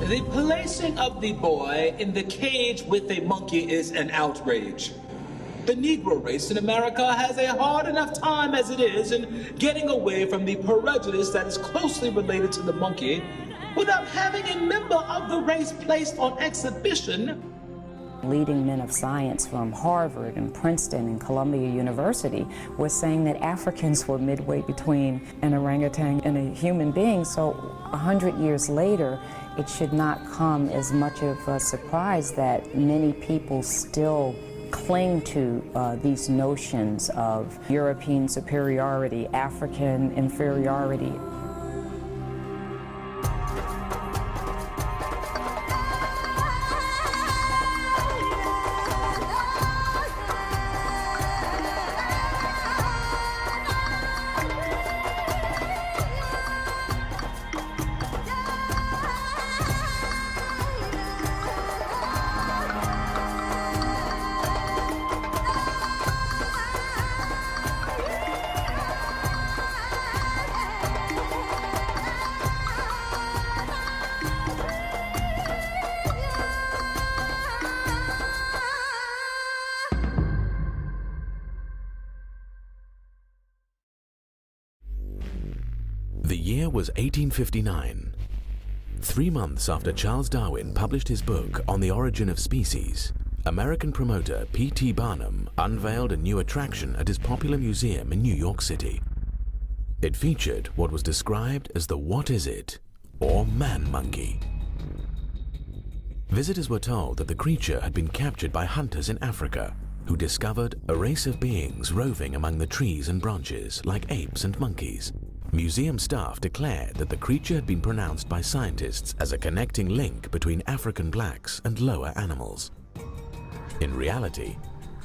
The placing of the boy in the cage with a monkey is an outrage. The Negro race in America has a hard enough time as it is in getting away from the prejudice that is closely related to the monkey without having a member of the race placed on exhibition. Leading men of science from Harvard and Princeton and Columbia University were saying that Africans were midway between an orangutan and a human being. So 100 years later, it should not come as much of a surprise that many people still cling to these notions of European superiority, African inferiority. The year was 1859. 3 months after Charles Darwin published his book On the Origin of Species, American promoter P.T. Barnum unveiled a new attraction at his popular museum in New York City. It featured what was described as the "What is it?" or man-monkey. Visitors were told that the creature had been captured by hunters in Africa, who discovered a race of beings roving among the trees and branches like apes and monkeys. Museum staff declared that the creature had been pronounced by scientists as a connecting link between African blacks and lower animals. In reality,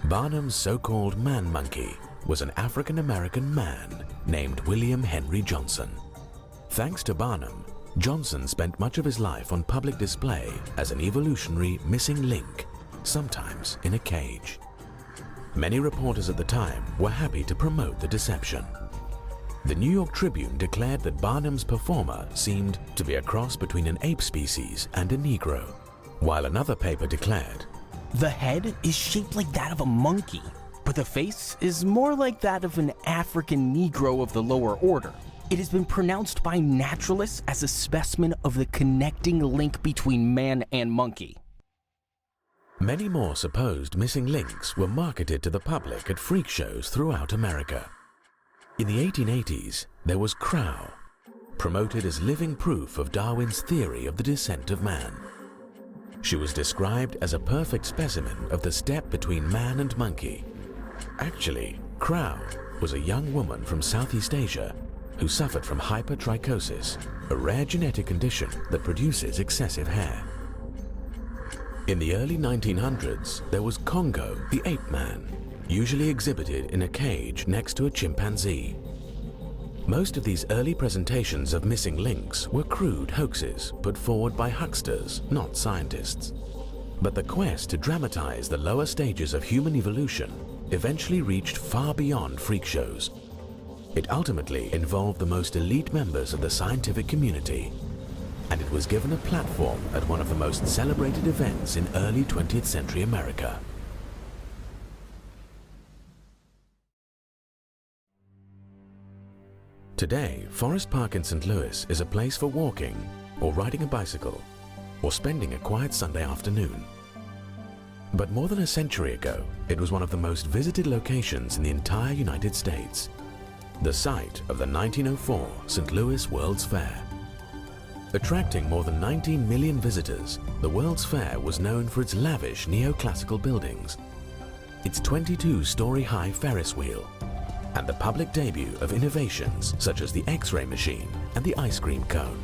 Barnum's so-called man-monkey was an African-American man named William Henry Johnson. Thanks to Barnum, Johnson spent much of his life on public display as an evolutionary missing link, sometimes in a cage. Many reporters at the time were happy to promote the deception. The New York Tribune declared that Barnum's performer seemed to be a cross between an ape species and a Negro, while another paper declared, "The head is shaped like that of a monkey, but the face is more like that of an African Negro of the lower order. It has been pronounced by naturalists as a specimen of the connecting link between man and monkey." Many more supposed missing links were marketed to the public at freak shows throughout America. In the 1880s, there was Crow, promoted as living proof of Darwin's theory of the descent of man. She was described as a perfect specimen of the step between man and monkey. Actually, Crow was a young woman from Southeast Asia who suffered from hypertrichosis, a rare genetic condition that produces excessive hair. In the early 1900s, there was Congo, the ape man, usually exhibited in a cage next to a chimpanzee. Most of these early presentations of missing links were crude hoaxes put forward by hucksters, not scientists. But the quest to dramatize the lower stages of human evolution eventually reached far beyond freak shows. It ultimately involved the most elite members of the scientific community, and it was given a platform at one of the most celebrated events in early 20th century America. Today, Forest Park in St. Louis is a place for walking, or riding a bicycle, or spending a quiet Sunday afternoon. But more than a century ago, it was one of the most visited locations in the entire United States, the site of the 1904 St. Louis World's Fair. Attracting more than 19 million visitors, the World's Fair was known for its lavish neoclassical buildings, its 22-story high Ferris wheel, and the public debut of innovations such as the X-ray machine and the ice cream cone.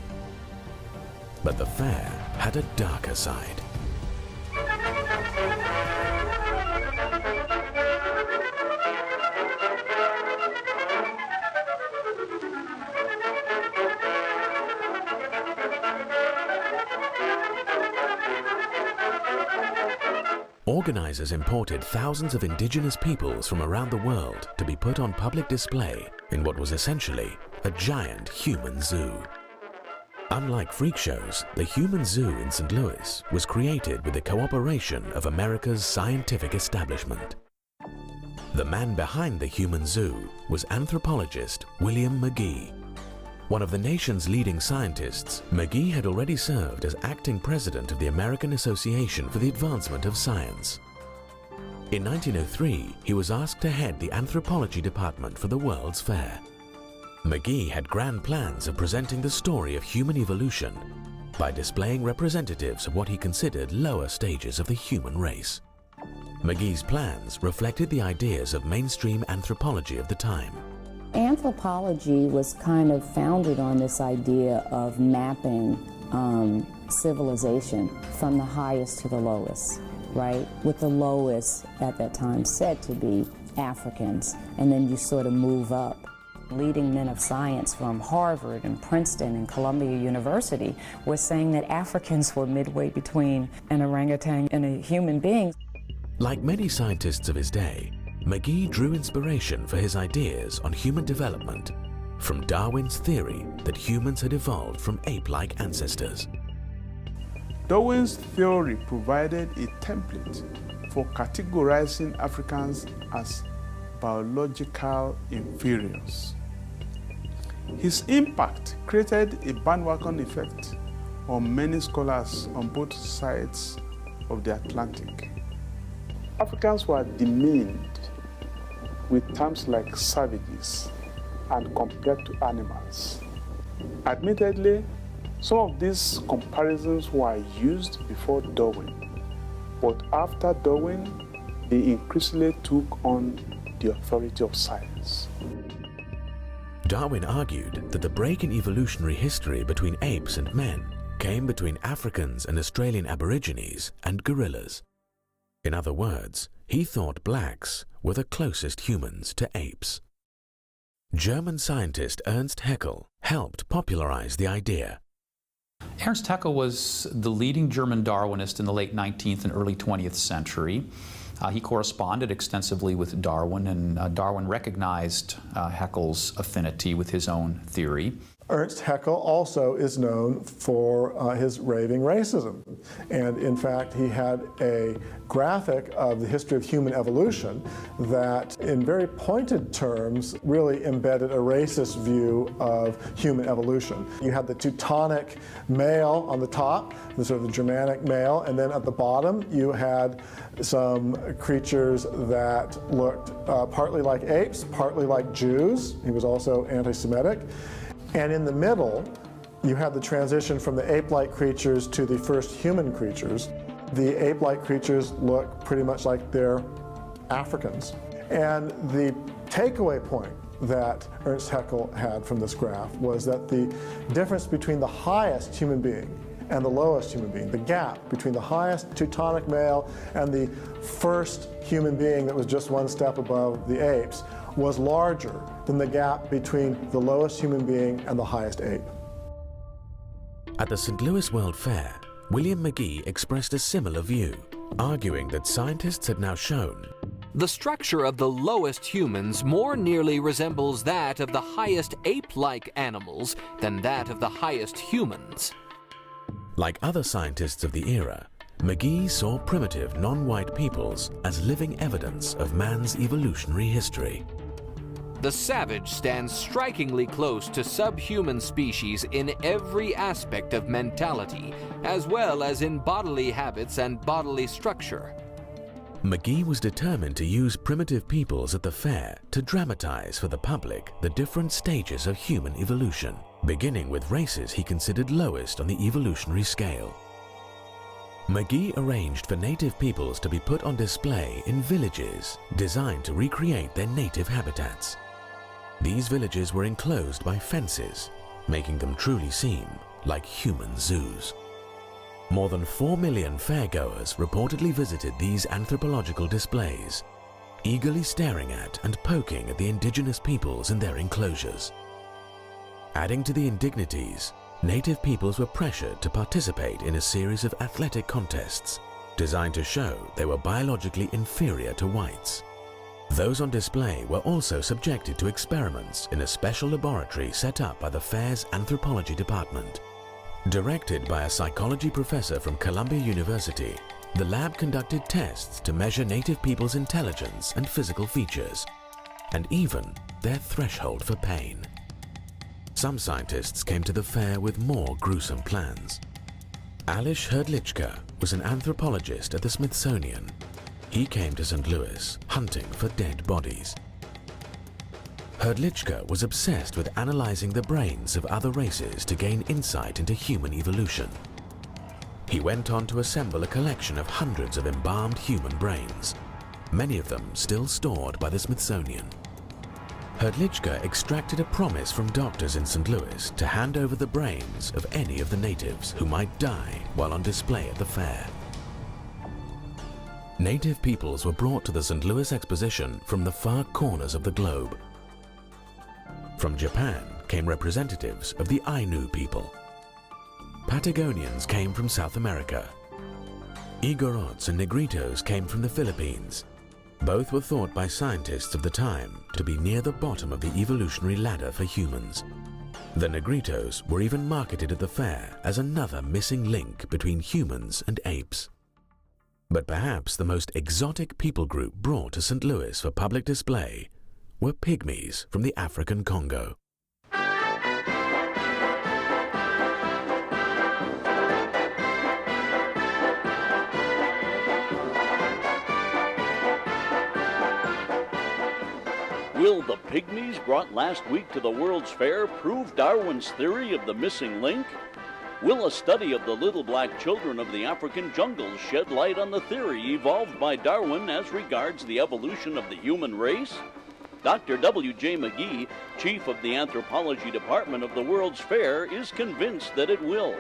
But the fair had a darker side. Organizers imported thousands of indigenous peoples from around the world to be put on public display in what was essentially a giant human zoo. Unlike freak shows, the Human Zoo in St. Louis was created with the cooperation of America's scientific establishment. The man behind the Human Zoo was anthropologist William McGee. One of the nation's leading scientists, McGee had already served as acting president of the American Association for the Advancement of Science. In 1903, he was asked to head the anthropology department for the World's Fair. McGee had grand plans of presenting the story of human evolution by displaying representatives of what he considered lower stages of the human race. McGee's plans reflected the ideas of mainstream anthropology of the time. Anthropology was kind of founded on this idea of mapping civilization from the highest to the lowest, right? With the lowest at that time said to be Africans, and then you sort of move up. Leading men of science from Harvard and Princeton and Columbia University were saying that Africans were midway between an orangutan and a human being. Like many scientists of his day, McGee drew inspiration for his ideas on human development from Darwin's theory that humans had evolved from ape-like ancestors. Darwin's theory provided a template for categorizing Africans as biological inferiors. His impact created a bandwagon effect on many scholars on both sides of the Atlantic. Africans were demeaned with terms like savages and compared to animals. Admittedly, some of these comparisons were used before Darwin, but after Darwin, they increasingly took on the authority of science. Darwin argued that the break in evolutionary history between apes and men came between Africans and Australian Aborigines and gorillas. In other words, he thought blacks were the closest humans to apes. German scientist Ernst Haeckel helped popularize the idea. Ernst Haeckel was the leading German Darwinist in the late 19th and early 20th century. He corresponded extensively with Darwin, and Darwin recognized Haeckel's affinity with his own theory. Ernst Haeckel also is known for his raving racism. And in fact, he had a graphic of the history of human evolution that, in very pointed terms, really embedded a racist view of human evolution. You had the Teutonic male on the top, the sort of the Germanic male, and then at the bottom you had some creatures that looked partly like apes, partly like Jews. He was also anti-Semitic. And in the middle, you have the transition from the ape-like creatures to the first human creatures. The ape-like creatures look pretty much like they're Africans. And the takeaway point that Ernst Haeckel had from this graph was that the difference between the highest human being and the lowest human being, the gap between the highest Teutonic male and the first human being that was just one step above the apes, was larger than the gap between the lowest human being and the highest ape. At the St. Louis World Fair, William McGee expressed a similar view, arguing that scientists had now shown the structure of the lowest humans more nearly resembles that of the highest ape-like animals than that of the highest humans. Like other scientists of the era, McGee saw primitive non-white peoples as living evidence of man's evolutionary history. The savage stands strikingly close to subhuman species in every aspect of mentality, as well as in bodily habits and bodily structure. McGee was determined to use primitive peoples at the fair to dramatize for the public the different stages of human evolution, beginning with races he considered lowest on the evolutionary scale. McGee arranged for native peoples to be put on display in villages designed to recreate their native habitats. These villages were enclosed by fences, making them truly seem like human zoos. More than 4 million fairgoers reportedly visited these anthropological displays, eagerly staring at and poking at the indigenous peoples in their enclosures. Adding to the indignities, native peoples were pressured to participate in a series of athletic contests designed to show they were biologically inferior to whites. Those on display were also subjected to experiments in a special laboratory set up by the fair's anthropology department. Directed by a psychology professor from Columbia University, the lab conducted tests to measure native people's intelligence and physical features, and even their threshold for pain. Some scientists came to the fair with more gruesome plans. Alish Hrdlicka was an anthropologist at the Smithsonian. He came to St. Louis hunting for dead bodies. Hrdlicka was obsessed with analyzing the brains of other races to gain insight into human evolution. He went on to assemble a collection of hundreds of embalmed human brains, many of them still stored by the Smithsonian. Hrdlicka extracted a promise from doctors in St. Louis to hand over the brains of any of the natives who might die while on display at the fair. Native peoples were brought to the St. Louis Exposition from the far corners of the globe. From Japan came representatives of the Ainu people. Patagonians came from South America. Igorots and Negritos came from the Philippines. Both were thought by scientists of the time to be near the bottom of the evolutionary ladder for humans. The Negritos were even marketed at the fair as another missing link between humans and apes. But perhaps the most exotic people group brought to St. Louis for public display were pygmies from the African Congo. Will the pygmies brought last week to the World's Fair prove Darwin's theory of the missing link? Will a study of the little black children of the African jungles shed light on the theory evolved by Darwin as regards the evolution of the human race? Dr. W.J. McGee, chief of the anthropology department of the World's Fair, is convinced that it will.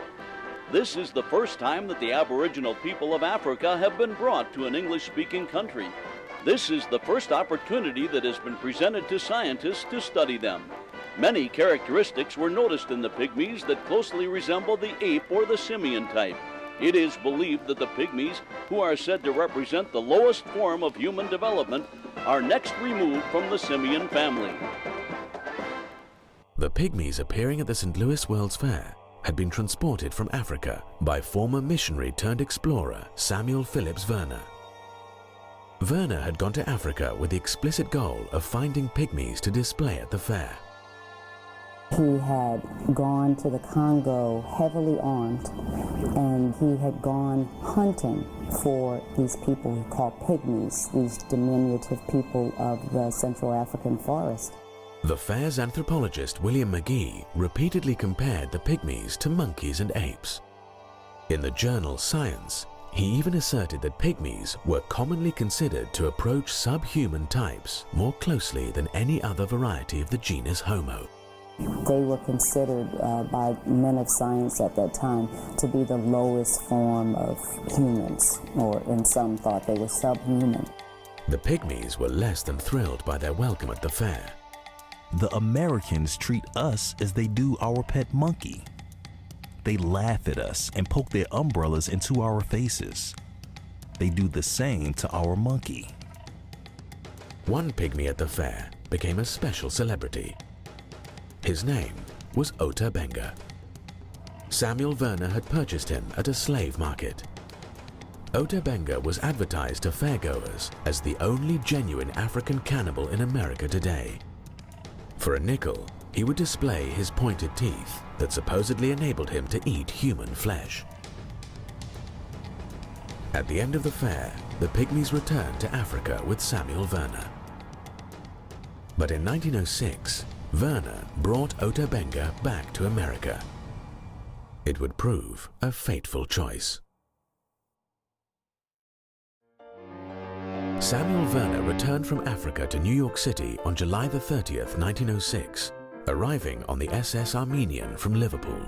This is the first time that the Aboriginal people of Africa have been brought to an English-speaking country. This is the first opportunity that has been presented to scientists to study them. Many characteristics were noticed in the pygmies that closely resemble the ape or the simian type. It is believed that the pygmies, who are said to represent the lowest form of human development, are next removed from the simian family. The pygmies appearing at the St. Louis World's Fair had been transported from Africa by former missionary turned explorer Samuel Phillips Werner. Werner had gone to Africa with the explicit goal of finding pygmies to display at the fair. He had gone to the Congo heavily armed, and he had gone hunting for these people we call pygmies, these diminutive people of the Central African forest. The fair's anthropologist William McGee repeatedly compared the pygmies to monkeys and apes. In the journal Science, he even asserted that pygmies were commonly considered to approach subhuman types more closely than any other variety of the genus Homo. They were considered by men of science at that time to be the lowest form of humans, or in some thought they were subhuman. The pygmies were less than thrilled by their welcome at the fair. The Americans treat us as they do our pet monkey. They laugh at us and poke their umbrellas into our faces. They do the same to our monkey. One pygmy at the fair became a special celebrity. His name was Ota Benga. Samuel Werner had purchased him at a slave market. Ota Benga was advertised to fairgoers as the only genuine African cannibal in America today. For a nickel, he would display his pointed teeth that supposedly enabled him to eat human flesh. At the end of the fair, the pygmies returned to Africa with Samuel Werner. But in 1906, Werner brought Ota Benga back to America. It would prove a fateful choice. Samuel Werner returned from Africa to New York City on July the 30th, 1906, arriving on the SS Armenian from Liverpool.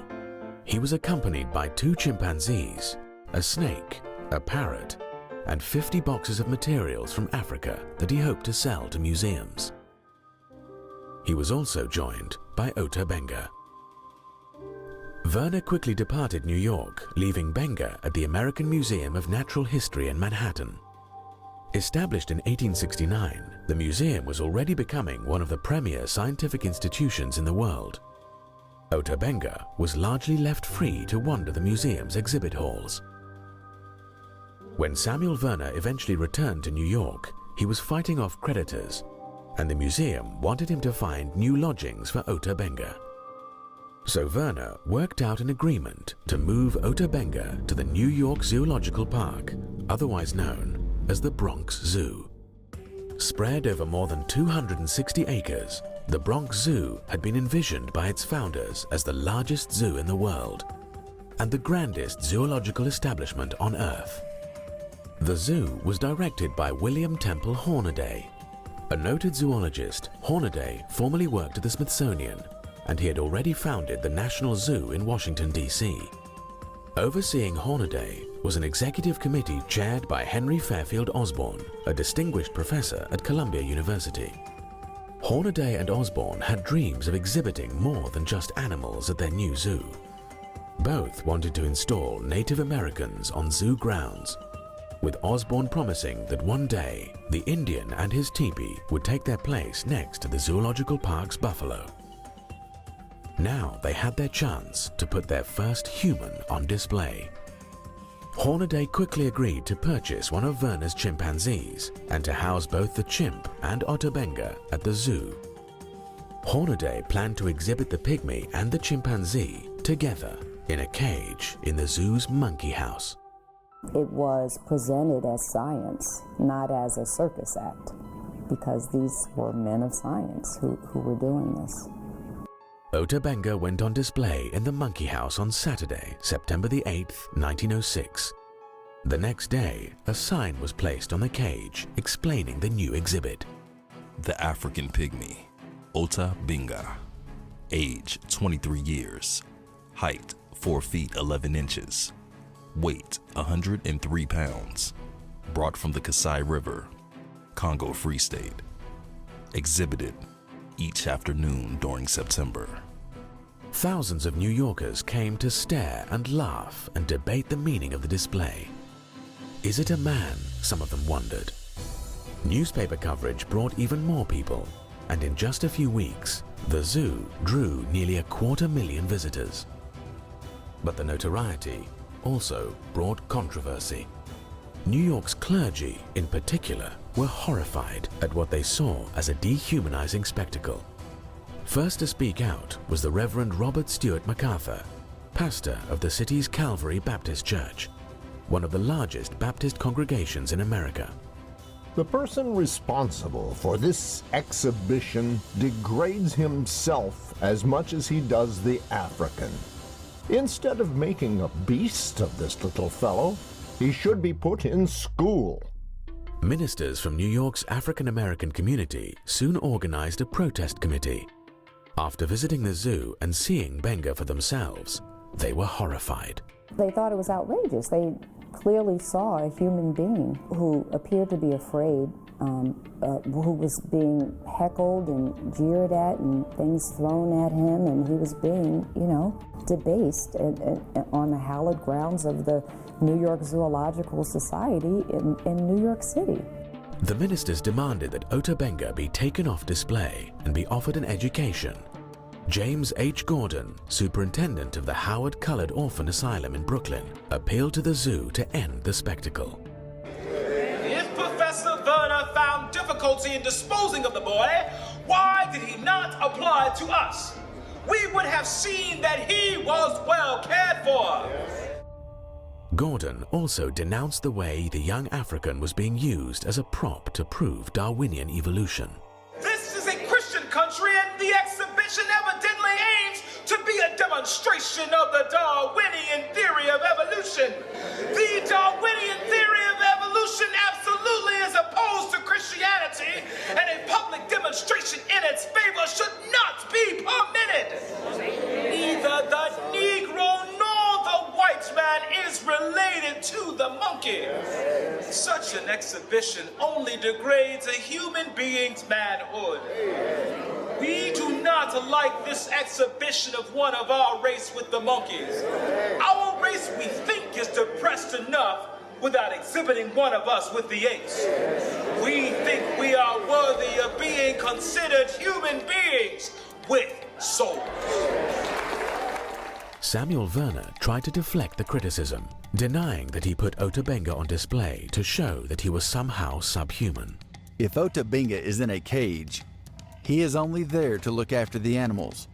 He was accompanied by 2 chimpanzees, a snake, a parrot, and 50 boxes of materials from Africa that he hoped to sell to museums. He was also joined by Ota Benga. Werner quickly departed New York, leaving Benga at the American Museum of Natural History in Manhattan. Established in 1869, the museum was already becoming one of the premier scientific institutions in the world. Ota Benga was largely left free to wander the museum's exhibit halls. When Samuel Werner eventually returned to New York, he was fighting off creditors, and the museum wanted him to find new lodgings for Ota Benga. So Werner worked out an agreement to move Ota Benga to the New York Zoological Park, otherwise known as the Bronx Zoo. Spread over more than 260 acres, the Bronx Zoo had been envisioned by its founders as the largest zoo in the world and the grandest zoological establishment on Earth. The zoo was directed by William Temple Hornaday. A noted zoologist, Hornaday formerly worked at the Smithsonian, and he had already founded the National Zoo in Washington, D.C. Overseeing Hornaday was an executive committee chaired by Henry Fairfield Osborn, a distinguished professor at Columbia University. Hornaday and Osborn had dreams of exhibiting more than just animals at their new zoo. Both wanted to install Native Americans on zoo grounds, with Osborn promising that one day the Indian and his teepee would take their place next to the Zoological Park's buffalo. Now they had their chance to put their first human on display. Hornaday quickly agreed to purchase one of Werner's chimpanzees and to house both the chimp and Ota Benga at the zoo. Hornaday planned to exhibit the pygmy and the chimpanzee together in a cage in the zoo's monkey house. It was presented as science, not as a circus act, because these were men of science who were doing this. Ota Benga went on display in the monkey house on Saturday, September the 8th, 1906. The next day, a sign was placed on the cage explaining the new exhibit. The African Pygmy, Ota Benga. Age 23 years. Height 4 feet 11 inches. Weight 103 pounds. Brought from the Kasai River, Congo Free State. Exhibited each afternoon during September. Thousands of New Yorkers came to stare and laugh and debate the meaning of the display. Is it a man? Some of them wondered. Newspaper coverage brought even more people, and in just a few weeks, the zoo drew nearly 250,000 visitors. But the notoriety also brought controversy. New York's clergy, in particular, were horrified at what they saw as a dehumanizing spectacle. First to speak out was the Reverend Robert Stewart MacArthur, pastor of the city's Calvary Baptist Church, one of the largest Baptist congregations in America. The person responsible for this exhibition degrades himself as much as he does the African. Instead of making a beast of this little fellow, he should be put in school. Ministers from New York's African American community soon organized a protest committee. After visiting the zoo and seeing Benga for themselves, they were horrified. They thought it was outrageous. They clearly saw a human being who appeared to be afraid, who was being heckled and jeered at and things thrown at him, and he was being, debased on the hallowed grounds of the New York Zoological Society in New York City. The ministers demanded that Ota Benga be taken off display and be offered an education. James H. Gordon, superintendent of the Howard Colored Orphan Asylum in Brooklyn, appealed to the zoo to end the spectacle. If Professor Werner found difficulty in disposing of the boy, why did he not apply to us? We would have seen that he was well cared for. Gordon also denounced the way the young African was being used as a prop to prove Darwinian evolution. This is a Christian country, and the exhibition evidently aims to be a demonstration of the Darwinian theory of evolution. The Darwinian theory of evolution absolutely is opposed to Christianity, and a public demonstration in its favor should not be permitted. Neither the Negro nor the white man is related to the monkey. Such an exhibition only degrades a human being's manhood. We do not like this exhibition of one of our race with the monkeys. Our race, we think, is depressed enough without exhibiting one of us with the apes. We think we are worthy of being considered human beings with souls. Samuel Werner tried to deflect the criticism, denying that he put Ota Benga on display to show that he was somehow subhuman. If Ota Benga is in a cage, he is only there to look after the animals.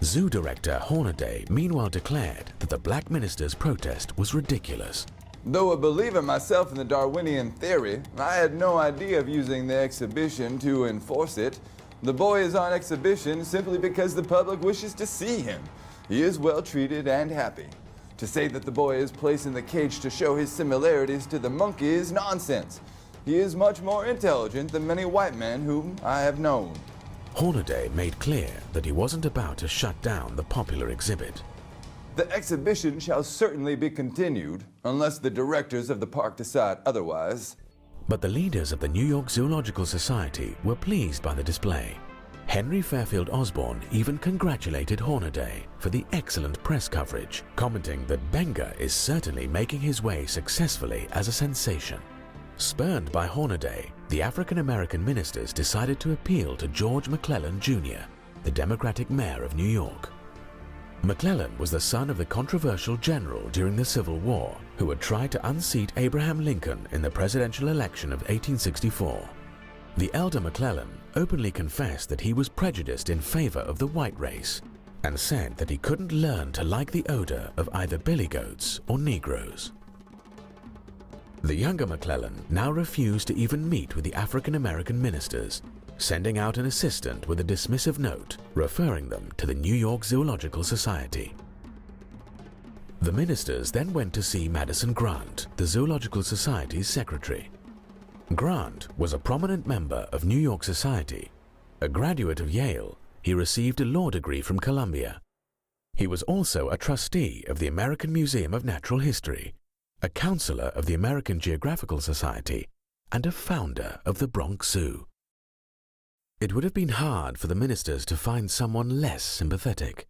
Zoo director Hornaday meanwhile declared that the black minister's protest was ridiculous. Though a believer myself in the Darwinian theory, I had no idea of using the exhibition to enforce it. The boy is on exhibition simply because the public wishes to see him. He is well treated and happy. To say that the boy is placed in the cage to show his similarities to the monkey is nonsense. He is much more intelligent than many white men whom I have known. Hornaday made clear that he wasn't about to shut down the popular exhibit. The exhibition shall certainly be continued, unless the directors of the park decide otherwise. But the leaders of the New York Zoological Society were pleased by the display. Henry Fairfield Osborn even congratulated Hornaday for the excellent press coverage, commenting that Benga is certainly making his way successfully as a sensation. Spurned by Hornaday, the African-American ministers decided to appeal to George McClellan Jr., the Democratic mayor of New York. McClellan was the son of the controversial general during the Civil War who had tried to unseat Abraham Lincoln in the presidential election of 1864. The elder McClellan openly confessed that he was prejudiced in favor of the white race and said that he couldn't learn to like the odor of either billy goats or Negroes. The younger McClellan now refused to even meet with the African-American ministers, sending out an assistant with a dismissive note referring them to the New York Zoological Society. The ministers then went to see Madison Grant, the Zoological Society's secretary. Grant was a prominent member of New York Society. A graduate of Yale, he received a law degree from Columbia. He was also a trustee of the American Museum of Natural History, a counselor of the American Geographical Society, and a founder of the Bronx Zoo. It would have been hard for the ministers to find someone less sympathetic.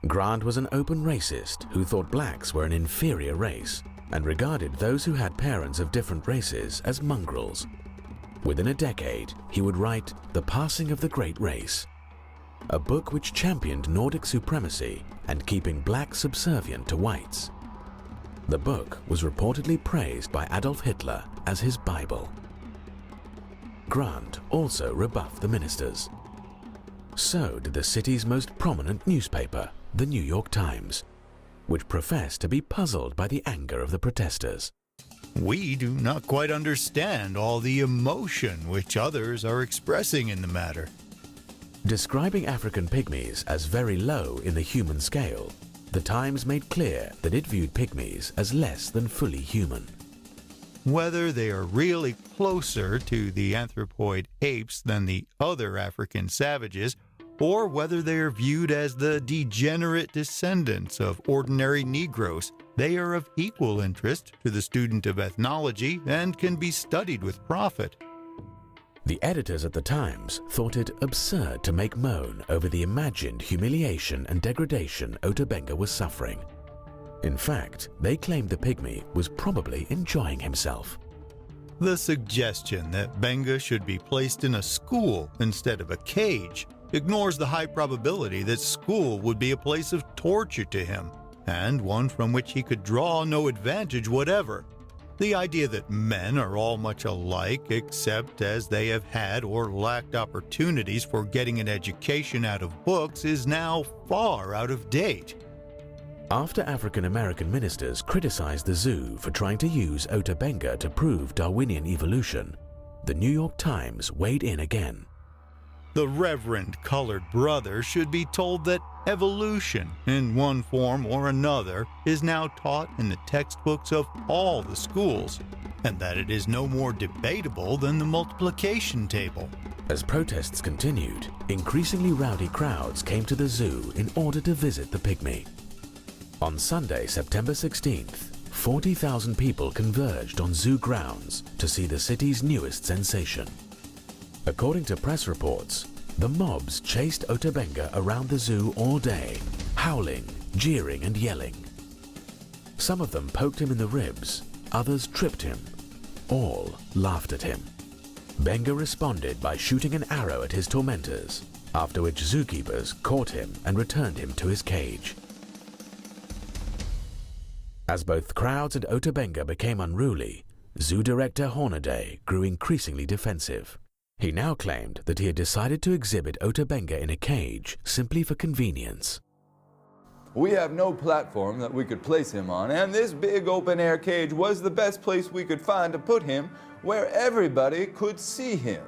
Grant was an open racist who thought blacks were an inferior race and regarded those who had parents of different races as mongrels. Within a decade, he would write The Passing of the Great Race, a book which championed Nordic supremacy and keeping blacks subservient to whites. The book was reportedly praised by Adolf Hitler as his Bible. Grant also rebuffed the ministers. So did the city's most prominent newspaper, the New York Times, which professed to be puzzled by the anger of the protesters. We do not quite understand all the emotion which others are expressing in the matter. Describing African pygmies as very low in the human scale, the Times made clear that it viewed pygmies as less than fully human. Whether they are really closer to the anthropoid apes than the other African savages, or whether they are viewed as the degenerate descendants of ordinary Negroes, they are of equal interest to the student of ethnology and can be studied with profit. The editors at the Times thought it absurd to make moan over the imagined humiliation and degradation Ota Benga was suffering. In fact, they claimed the pygmy was probably enjoying himself. The suggestion that Benga should be placed in a school instead of a cage ignores the high probability that school would be a place of torture to him, and one from which he could draw no advantage whatever. The idea that men are all much alike except as they have had or lacked opportunities for getting an education out of books is now far out of date. After African-American ministers criticized the zoo for trying to use Ota Benga to prove Darwinian evolution, the New York Times weighed in again. The Reverend Colored Brother should be told that evolution, in one form or another, is now taught in the textbooks of all the schools, and that it is no more debatable than the multiplication table. As protests continued, increasingly rowdy crowds came to the zoo in order to visit the pygmy. On Sunday, September 16th, 40,000 people converged on zoo grounds to see the city's newest sensation. According to press reports, the mobs chased Ota Benga around the zoo all day, howling, jeering and yelling. Some of them poked him in the ribs, others tripped him. All laughed at him. Benga responded by shooting an arrow at his tormentors, after which zookeepers caught him and returned him to his cage. As both crowds and Ota Benga became unruly, zoo director Hornaday grew increasingly defensive. He now claimed that he had decided to exhibit Ota Benga in a cage simply for convenience. We have no platform that we could place him on, and this big open-air cage was the best place we could find to put him where everybody could see him.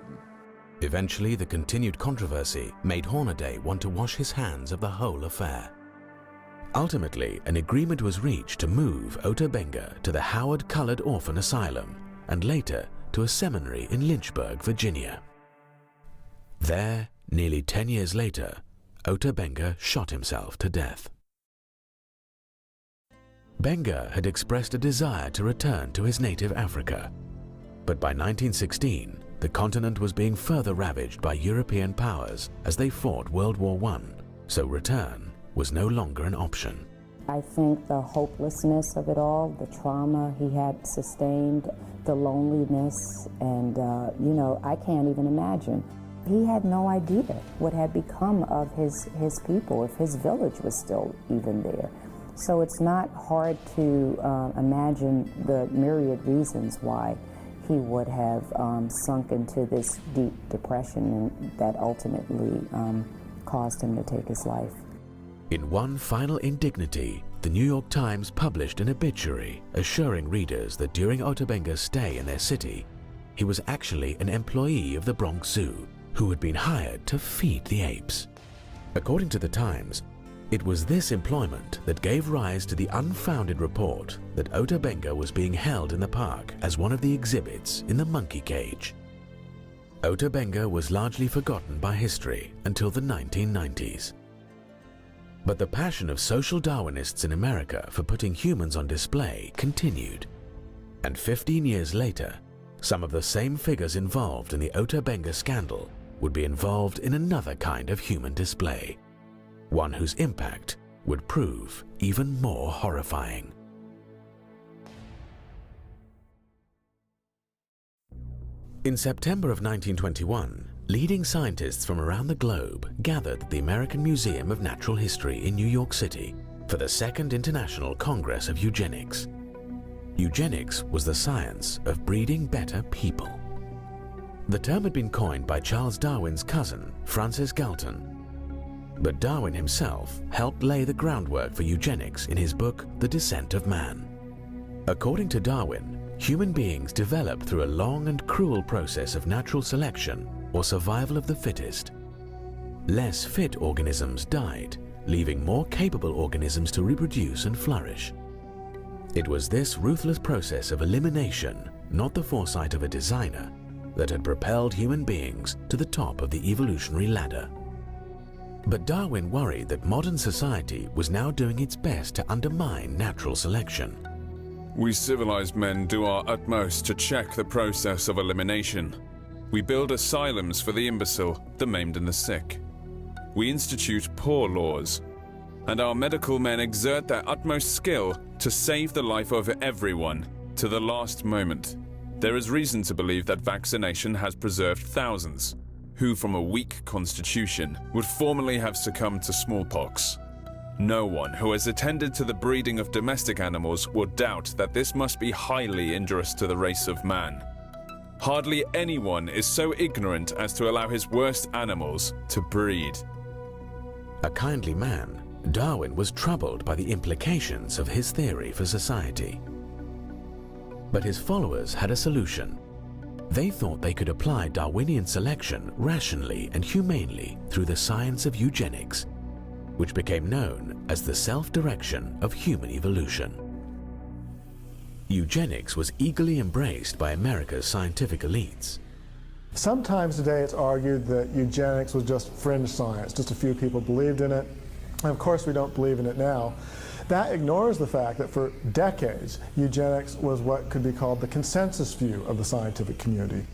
Eventually, the continued controversy made Hornaday want to wash his hands of the whole affair. Ultimately, an agreement was reached to move Ota Benga to the Howard Colored Orphan Asylum and later to a seminary in Lynchburg, Virginia. There, nearly 10 years later, Ota Benga shot himself to death. Benga had expressed a desire to return to his native Africa, but by 1916, the continent was being further ravaged by European powers as they fought World War I, so return was no longer an option. I think the hopelessness of it all, the trauma he had sustained, the loneliness, and I can't even imagine. He had no idea what had become of his people, if his village was still even there. So it's not hard to imagine the myriad reasons why he would have sunk into this deep depression and that ultimately caused him to take his life. In one final indignity, the New York Times published an obituary assuring readers that during Ota Benga's stay in their city, he was actually an employee of the Bronx Zoo who had been hired to feed the apes. According to the Times, it was this employment that gave rise to the unfounded report that Ota Benga was being held in the park as one of the exhibits in the monkey cage. Ota Benga was largely forgotten by history until the 1990s. But the passion of social Darwinists in America for putting humans on display continued. And 15 years later, some of the same figures involved in the Ota Benga scandal would be involved in another kind of human display, one whose impact would prove even more horrifying. In September of 1921, leading scientists from around the globe gathered at the American Museum of Natural History in New York City for the Second International Congress of Eugenics. Eugenics was the science of breeding better people. The term had been coined by Charles Darwin's cousin, Francis Galton. But Darwin himself helped lay the groundwork for eugenics in his book, The Descent of Man. According to Darwin, human beings developed through a long and cruel process of natural selection or survival of the fittest. Less fit organisms died, leaving more capable organisms to reproduce and flourish. It was this ruthless process of elimination, not the foresight of a designer, that had propelled human beings to the top of the evolutionary ladder. But Darwin worried that modern society was now doing its best to undermine natural selection. We civilized men do our utmost to check the process of elimination. We build asylums for the imbecile, the maimed and the sick. We institute poor laws, and our medical men exert their utmost skill to save the life of everyone to the last moment. There is reason to believe that vaccination has preserved thousands who, from a weak constitution, would formerly have succumbed to smallpox. No one who has attended to the breeding of domestic animals would doubt that this must be highly injurious to the race of man. Hardly anyone is so ignorant as to allow his worst animals to breed. A kindly man, Darwin was troubled by the implications of his theory for society. But his followers had a solution. They thought they could apply Darwinian selection rationally and humanely through the science of eugenics, which became known as the self-direction of human evolution. Eugenics was eagerly embraced by America's scientific elites. Sometimes today it's argued that eugenics was just fringe science, just a few people believed in it, and of course we don't believe in it now. That ignores the fact that for decades, eugenics was what could be called the consensus view of the scientific community.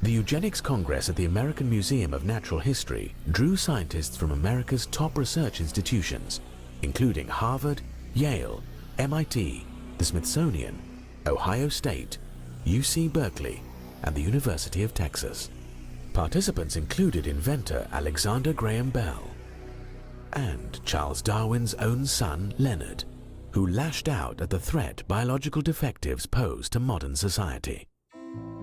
The Eugenics Congress at the American Museum of Natural History drew scientists from America's top research institutions, including Harvard, Yale, MIT, the Smithsonian, Ohio State, UC Berkeley, and the University of Texas. Participants included inventor Alexander Graham Bell and Charles Darwin's own son, Leonard, who who lashed out at the threat biological defectives pose to modern society.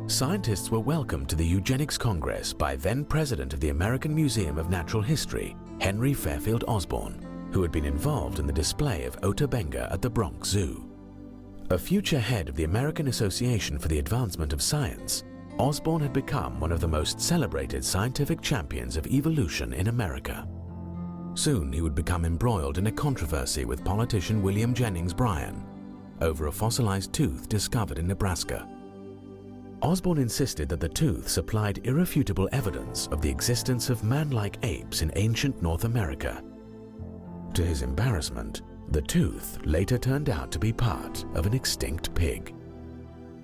Scientists were welcomed to the Eugenics Congress by then-president of the American Museum of Natural History, Henry Fairfield Osborn, who had been involved in the display of Ota Benga at the Bronx Zoo. A future head of the American Association for the Advancement of Science, Osborn had become one of the most celebrated scientific champions of evolution in America. Soon he would become embroiled in a controversy with politician William Jennings Bryan over a fossilized tooth discovered in Nebraska. Osborn insisted that the tooth supplied irrefutable evidence of the existence of man-like apes in ancient North America. To his embarrassment, the tooth later turned out to be part of an extinct pig.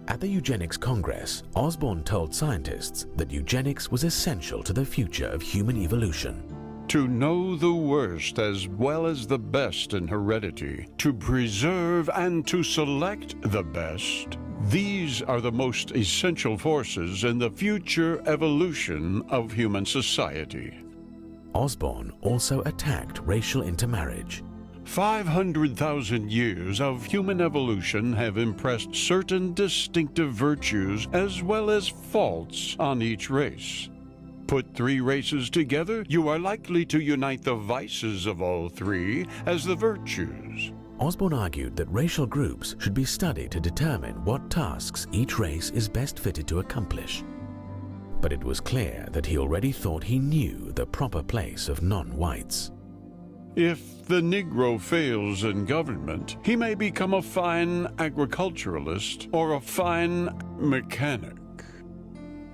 At the Eugenics Congress, Osborn told scientists that eugenics was essential to the future of human evolution. To know the worst as well as the best in heredity, to preserve and to select the best, these are the most essential forces in the future evolution of human society. Osborn also attacked racial intermarriage. 500,000 years of human evolution have impressed certain distinctive virtues as well as faults on each race. Put three races together, you are likely to unite the vices of all three as the virtues. Osborn argued that racial groups should be studied to determine what tasks each race is best fitted to accomplish. But it was clear that he already thought he knew the proper place of non-whites. If the Negro fails in government, he may become a fine agriculturalist or a fine mechanic.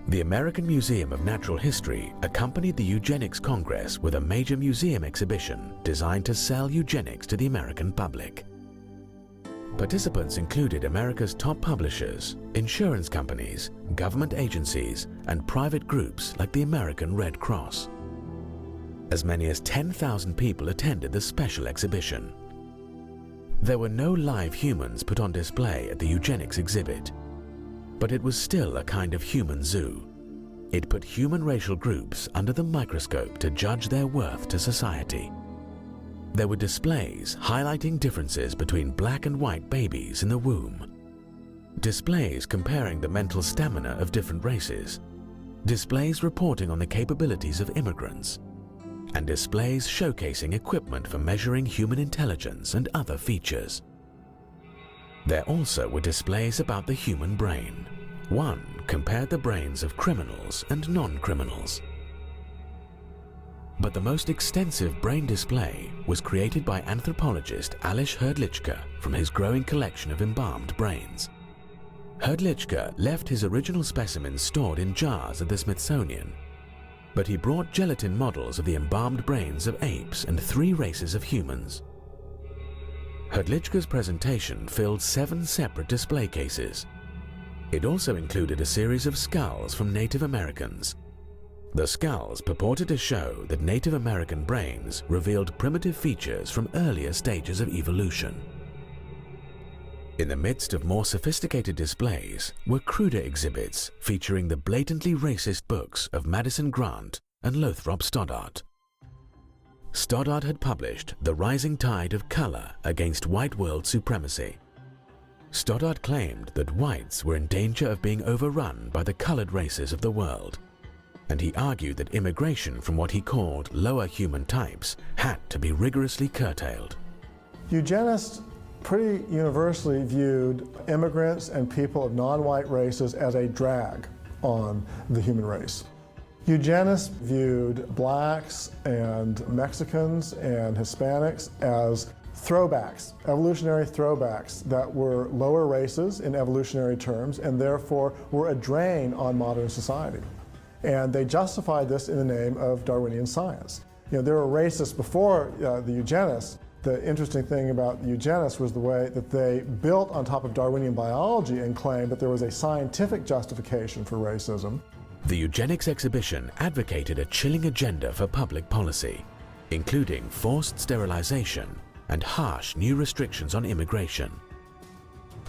The American Museum of Natural History accompanied the Eugenics Congress with a major museum exhibition designed to sell eugenics to the American public. Participants included America's top publishers, insurance companies, government agencies, and private groups like the American Red Cross. As many as 10,000 people attended the special exhibition. There were no live humans put on display at the eugenics exhibit, but it was still a kind of human zoo. It put human racial groups under the microscope to judge their worth to society. There were displays highlighting differences between black and white babies in the womb, displays comparing the mental stamina of different races, displays reporting on the capabilities of immigrants, and displays showcasing equipment for measuring human intelligence and other features. There also were displays about the human brain. One compared the brains of criminals and non-criminals. But the most extensive brain display was created by anthropologist Alois Hrdlicka from his growing collection of embalmed brains. Hrdlicka left his original specimens stored in jars at the Smithsonian, but he brought gelatin models of the embalmed brains of apes and 3 races of humans. Hrdlicka's presentation filled 7 separate display cases. It also included a series of skulls from Native Americans. The skulls purported to show that Native American brains revealed primitive features from earlier stages of evolution. In the midst of more sophisticated displays were cruder exhibits featuring the blatantly racist books of Madison Grant and Lothrop Stoddart. Stoddart had published The Rising Tide of Color Against White World Supremacy. Stoddart claimed that whites were in danger of being overrun by the colored races of the world, and he argued that immigration from what he called lower human types had to be rigorously curtailed. Eugenists pretty universally viewed immigrants and people of non-white races as a drag on the human race. Eugenists viewed blacks and Mexicans and Hispanics as throwbacks, evolutionary throwbacks that were lower races in evolutionary terms and therefore were a drain on modern society. And they justified this in the name of Darwinian science. You know, there were racists before the eugenists. The interesting thing about the eugenists was the way that they built on top of Darwinian biology and claimed that there was a scientific justification for racism. The eugenics exhibition advocated a chilling agenda for public policy, including forced sterilization and harsh new restrictions on immigration.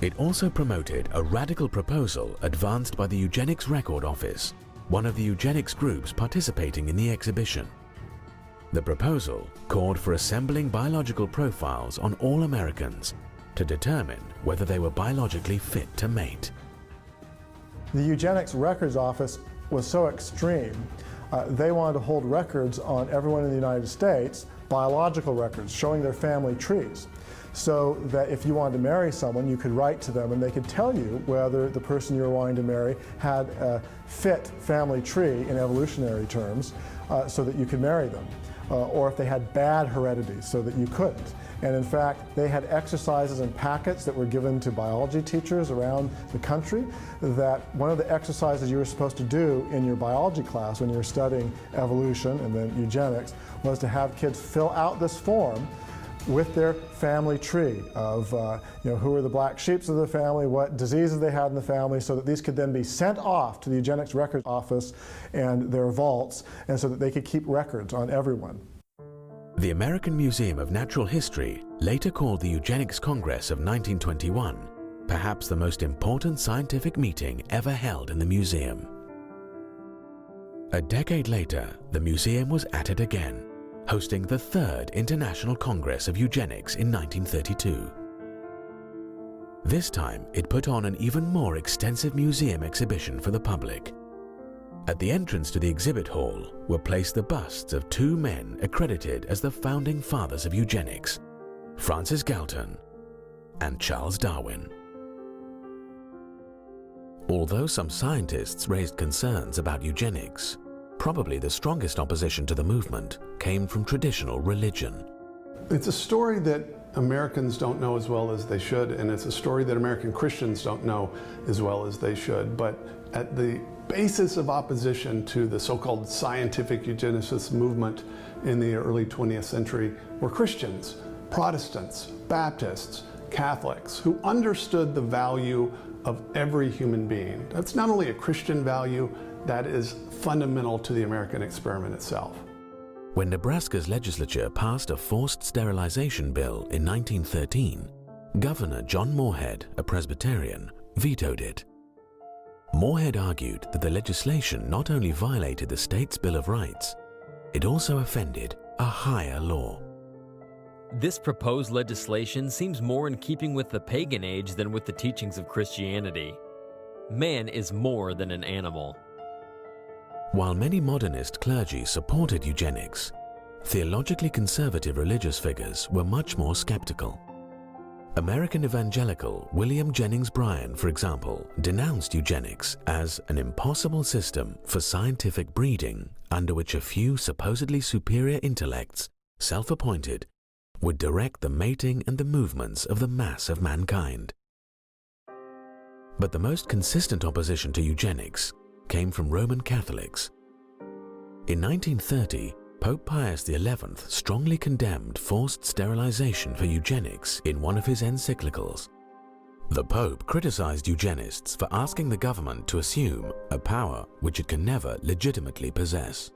It also promoted a radical proposal advanced by the Eugenics Record Office, one of the eugenics groups participating in the exhibition. The proposal called for assembling biological profiles on all Americans to determine whether they were biologically fit to mate. The Eugenics Records Office was so extreme, they wanted to hold records on everyone in the United States, biological records showing their family trees, so that if you wanted to marry someone, you could write to them and they could tell you whether the person you were wanting to marry had a fit family tree in evolutionary terms, so that you could marry them, or if they had bad heredity so that you couldn't. And in fact, they had exercises and packets that were given to biology teachers around the country, that one of the exercises you were supposed to do in your biology class when you were studying evolution and then eugenics was to have kids fill out this form with their family tree of who were the black sheep of the family, what diseases they had in the family, so that these could then be sent off to the Eugenics Records Office and their vaults, and so that they could keep records on everyone. The American Museum of Natural History later called the Eugenics Congress of 1921 perhaps the most important scientific meeting ever held in the museum. A decade later, the museum was at it again, hosting the Third International Congress of Eugenics in 1932. This time, it put on an even more extensive museum exhibition for the public. At the entrance to the exhibit hall were placed the busts of two men accredited as the founding fathers of eugenics, Francis Galton and Charles Darwin. Although some scientists raised concerns about eugenics, probably the strongest opposition to the movement came from traditional religion. It's a story that Americans don't know as well as they should, and it's a story that American Christians don't know as well as they should. But at the basis of opposition to the so-called scientific eugenicist movement in the early 20th century were Christians, Protestants, Baptists, Catholics, who understood the value of every human being. That's not only a Christian value, that is fundamental to the American experiment itself. When Nebraska's legislature passed a forced sterilization bill in 1913, Governor John Morehead, a Presbyterian, vetoed it. Morehead argued that the legislation not only violated the state's Bill of Rights, it also offended a higher law. This proposed legislation seems more in keeping with the pagan age than with the teachings of Christianity. Man is more than an animal. While many modernist clergy supported eugenics, theologically conservative religious figures were much more skeptical. American evangelical William Jennings Bryan, for example, denounced eugenics as an impossible system for scientific breeding under which a few supposedly superior intellects, self-appointed, would direct the mating and the movements of the mass of mankind. But the most consistent opposition to eugenics came from Roman Catholics. In 1930, Pope Pius XI strongly condemned forced sterilization for eugenics in one of his encyclicals. The Pope criticized eugenists for asking the government to assume a power which it can never legitimately possess.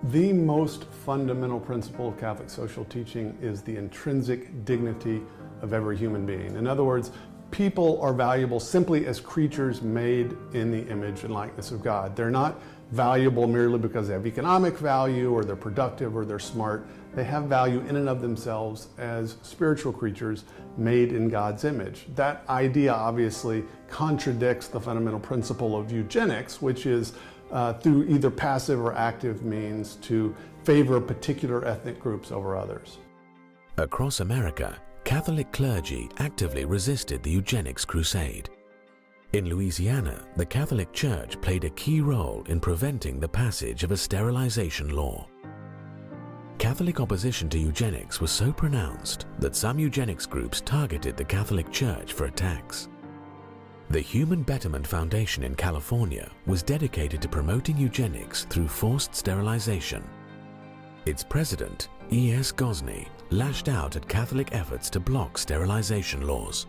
The most fundamental principle of Catholic social teaching is the intrinsic dignity of every human being. In other words, people are valuable simply as creatures made in the image and likeness of God. They're not valuable merely because they have economic value or they're productive or they're smart. They have value in and of themselves as spiritual creatures made in God's image. That idea obviously contradicts the fundamental principle of eugenics, which is through either passive or active means to favor particular ethnic groups over others. Across America, Catholic clergy actively resisted the eugenics crusade. In Louisiana, the Catholic Church played a key role in preventing the passage of a sterilization law. Catholic opposition to eugenics was so pronounced that some eugenics groups targeted the Catholic Church for attacks. The Human Betterment Foundation in California was dedicated to promoting eugenics through forced sterilization. Its president, E.S. Gosney, lashed out at Catholic efforts to block sterilization laws.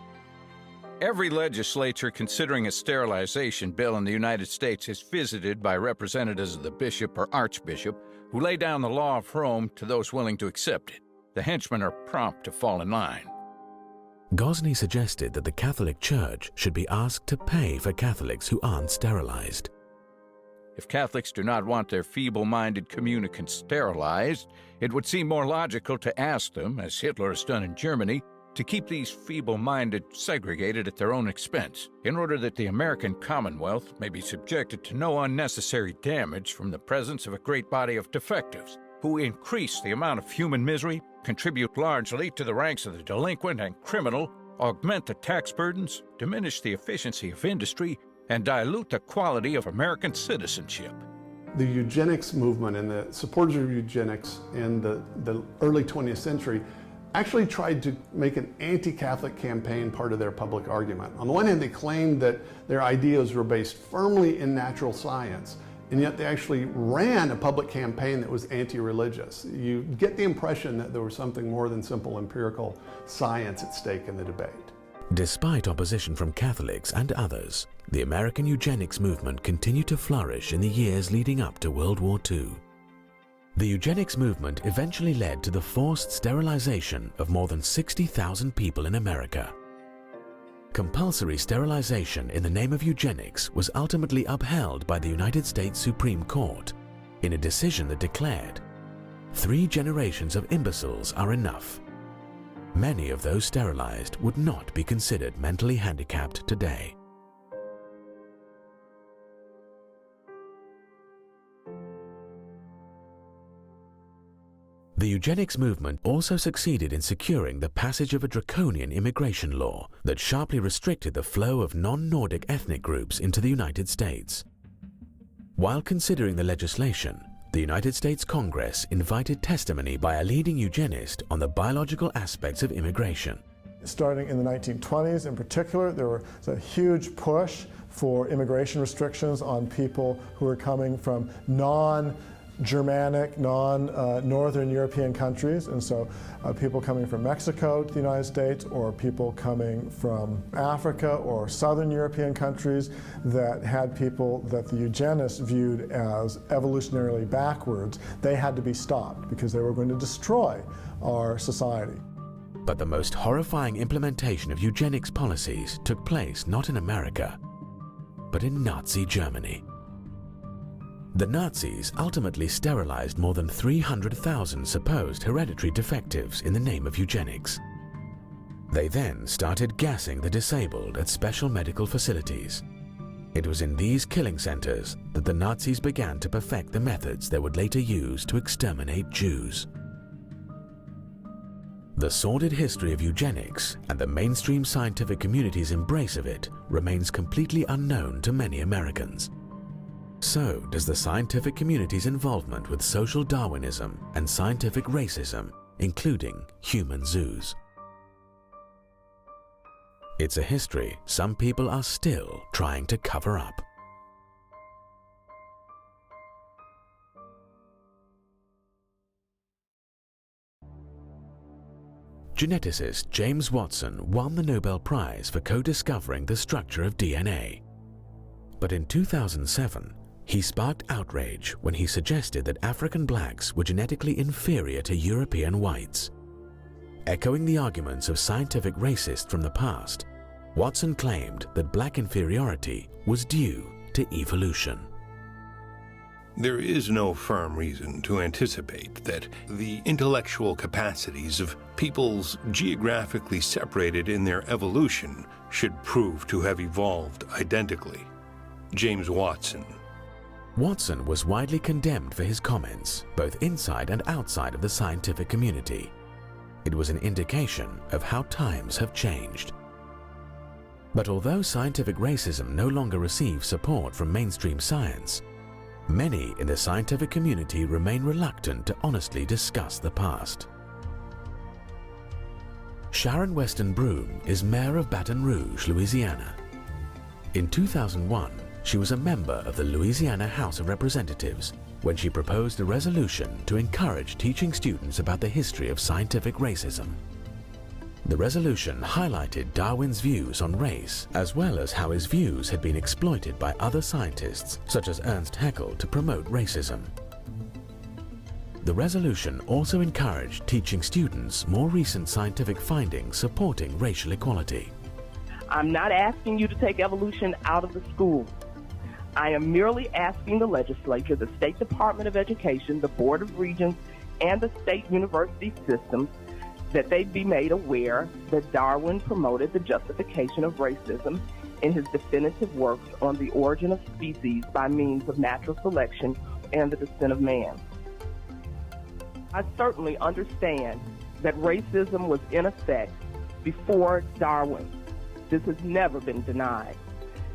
Every legislature considering a sterilization bill in the United States is visited by representatives of the bishop or archbishop who lay down the law of Rome to those willing to accept it. The henchmen are prompt to fall in line. Gosney suggested that the Catholic Church should be asked to pay for Catholics who aren't sterilized. If Catholics do not want their feeble-minded communicants sterilized, it would seem more logical to ask them, as Hitler has done in Germany, to keep these feeble-minded segregated at their own expense, in order that the American Commonwealth may be subjected to no unnecessary damage from the presence of a great body of defectives, who increase the amount of human misery, contribute largely to the ranks of the delinquent and criminal, augment the tax burdens, diminish the efficiency of industry, and dilute the quality of American citizenship. The eugenics movement and the supporters of eugenics in the early 20th century actually tried to make an anti-Catholic campaign part of their public argument. On the one hand, they claimed that their ideas were based firmly in natural science, and yet they actually ran a public campaign that was anti-religious. You get the impression that there was something more than simple empirical science at stake in the debate. Despite opposition from Catholics and others, the American eugenics movement continued to flourish in the years leading up to World War II. The eugenics movement eventually led to the forced sterilization of more than 60,000 people in America. Compulsory sterilization in the name of eugenics was ultimately upheld by the United States Supreme Court in a decision that declared, 3 generations of imbeciles are enough. Many of those sterilized would not be considered mentally handicapped today. The eugenics movement also succeeded in securing the passage of a draconian immigration law that sharply restricted the flow of non-Nordic ethnic groups into the United States. While considering the legislation, the United States Congress invited testimony by a leading eugenist on the biological aspects of immigration. Starting in the 1920s in particular, there was a huge push for immigration restrictions on people who were coming from non-Germanic, non-Northern European countries, and so people coming from Mexico to the United States, or people coming from Africa or Southern European countries that had people that the eugenists viewed as evolutionarily backwards, they had to be stopped because they were going to destroy our society. But the most horrifying implementation of eugenics policies took place not in America, but in Nazi Germany. The Nazis ultimately sterilized more than 300,000 supposed hereditary defectives in the name of eugenics. They then started gassing the disabled at special medical facilities. It was in these killing centers that the Nazis began to perfect the methods they would later use to exterminate Jews. The sordid history of eugenics and the mainstream scientific community's embrace of it remains completely unknown to many Americans. So does the scientific community's involvement with social Darwinism and scientific racism, including human zoos. It's a history some people are still trying to cover up. Geneticist James Watson won the Nobel Prize for co-discovering the structure of DNA. But in 2007, he sparked outrage when he suggested that African blacks were genetically inferior to European whites. Echoing the arguments of scientific racists from the past, Watson claimed that black inferiority was due to evolution. There is no firm reason to anticipate that the intellectual capacities of peoples geographically separated in their evolution should prove to have evolved identically. James Watson. Watson was widely condemned for his comments, both inside and outside of the scientific community. It was an indication of how times have changed. But although scientific racism no longer receives support from mainstream science, many in the scientific community remain reluctant to honestly discuss the past. Sharon Weston Broome is mayor of Baton Rouge, Louisiana. In 2001, she was a member of the Louisiana House of Representatives when she proposed a resolution to encourage teaching students about the history of scientific racism. The resolution highlighted Darwin's views on race, as well as how his views had been exploited by other scientists, such as Ernst Haeckel, to promote racism. The resolution also encouraged teaching students more recent scientific findings supporting racial equality. I'm not asking you to take evolution out of the school. I am merely asking the legislature, the State Department of Education, the Board of Regents, and the state university systems that they be made aware that Darwin promoted the justification of racism in his definitive works on the origin of species by means of natural selection and the descent of man. I certainly understand that racism was in effect before Darwin. This has never been denied.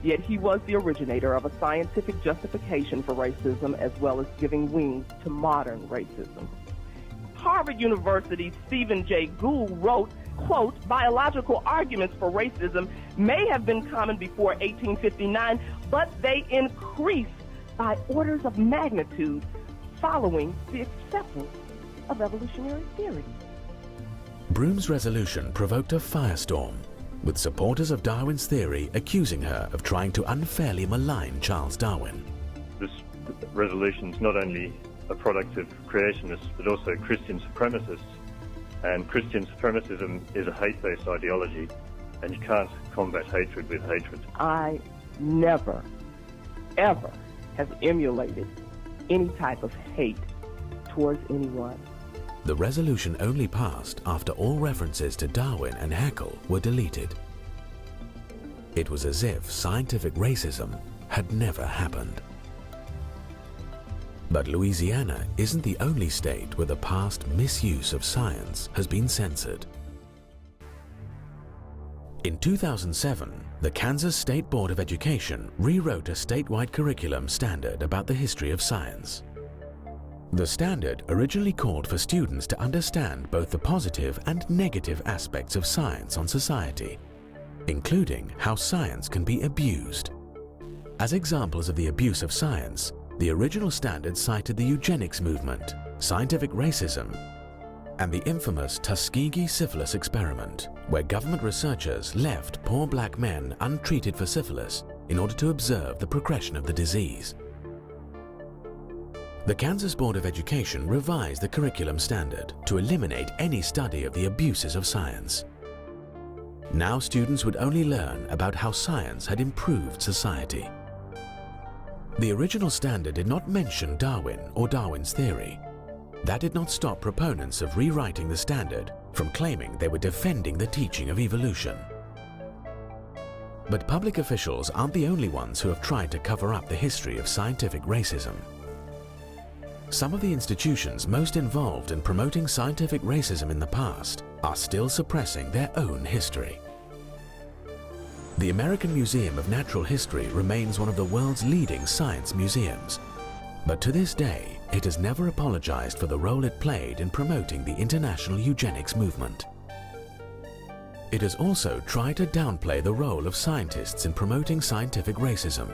Yet he was the originator of a scientific justification for racism as well as giving wings to modern racism. Harvard University's Stephen Jay Gould wrote, quote, "Biological arguments for racism may have been common before 1859, but they increased by orders of magnitude following the acceptance of evolutionary theory." Broom's resolution provoked a firestorm, with supporters of Darwin's theory accusing her of trying to unfairly malign Charles Darwin. This resolution is not only a product of creationists, but also Christian supremacists. And Christian supremacism is a hate-based ideology, and you can't combat hatred with hatred. I never, ever have emulated any type of hate towards anyone. The resolution only passed after all references to Darwin and Haeckel were deleted. It was as if scientific racism had never happened. But Louisiana isn't the only state where the past misuse of science has been censored. In 2007, the Kansas State Board of Education rewrote a statewide curriculum standard about the history of science. The standard originally called for students to understand both the positive and negative aspects of science on society, including how science can be abused. As examples of the abuse of science, the original standard cited the eugenics movement, scientific racism, and the infamous Tuskegee syphilis experiment, where government researchers left poor black men untreated for syphilis in order to observe the progression of the disease. The Kansas Board of Education revised the curriculum standard to eliminate any study of the abuses of science. Now students would only learn about how science had improved society. The original standard did not mention Darwin or Darwin's theory. That did not stop proponents of rewriting the standard from claiming they were defending the teaching of evolution. But public officials aren't the only ones who have tried to cover up the history of scientific racism. Some of the institutions most involved in promoting scientific racism in the past are still suppressing their own history. The American Museum of Natural History remains one of the world's leading science museums, but to this day, it has never apologized for the role it played in promoting the international eugenics movement. It has also tried to downplay the role of scientists in promoting scientific racism.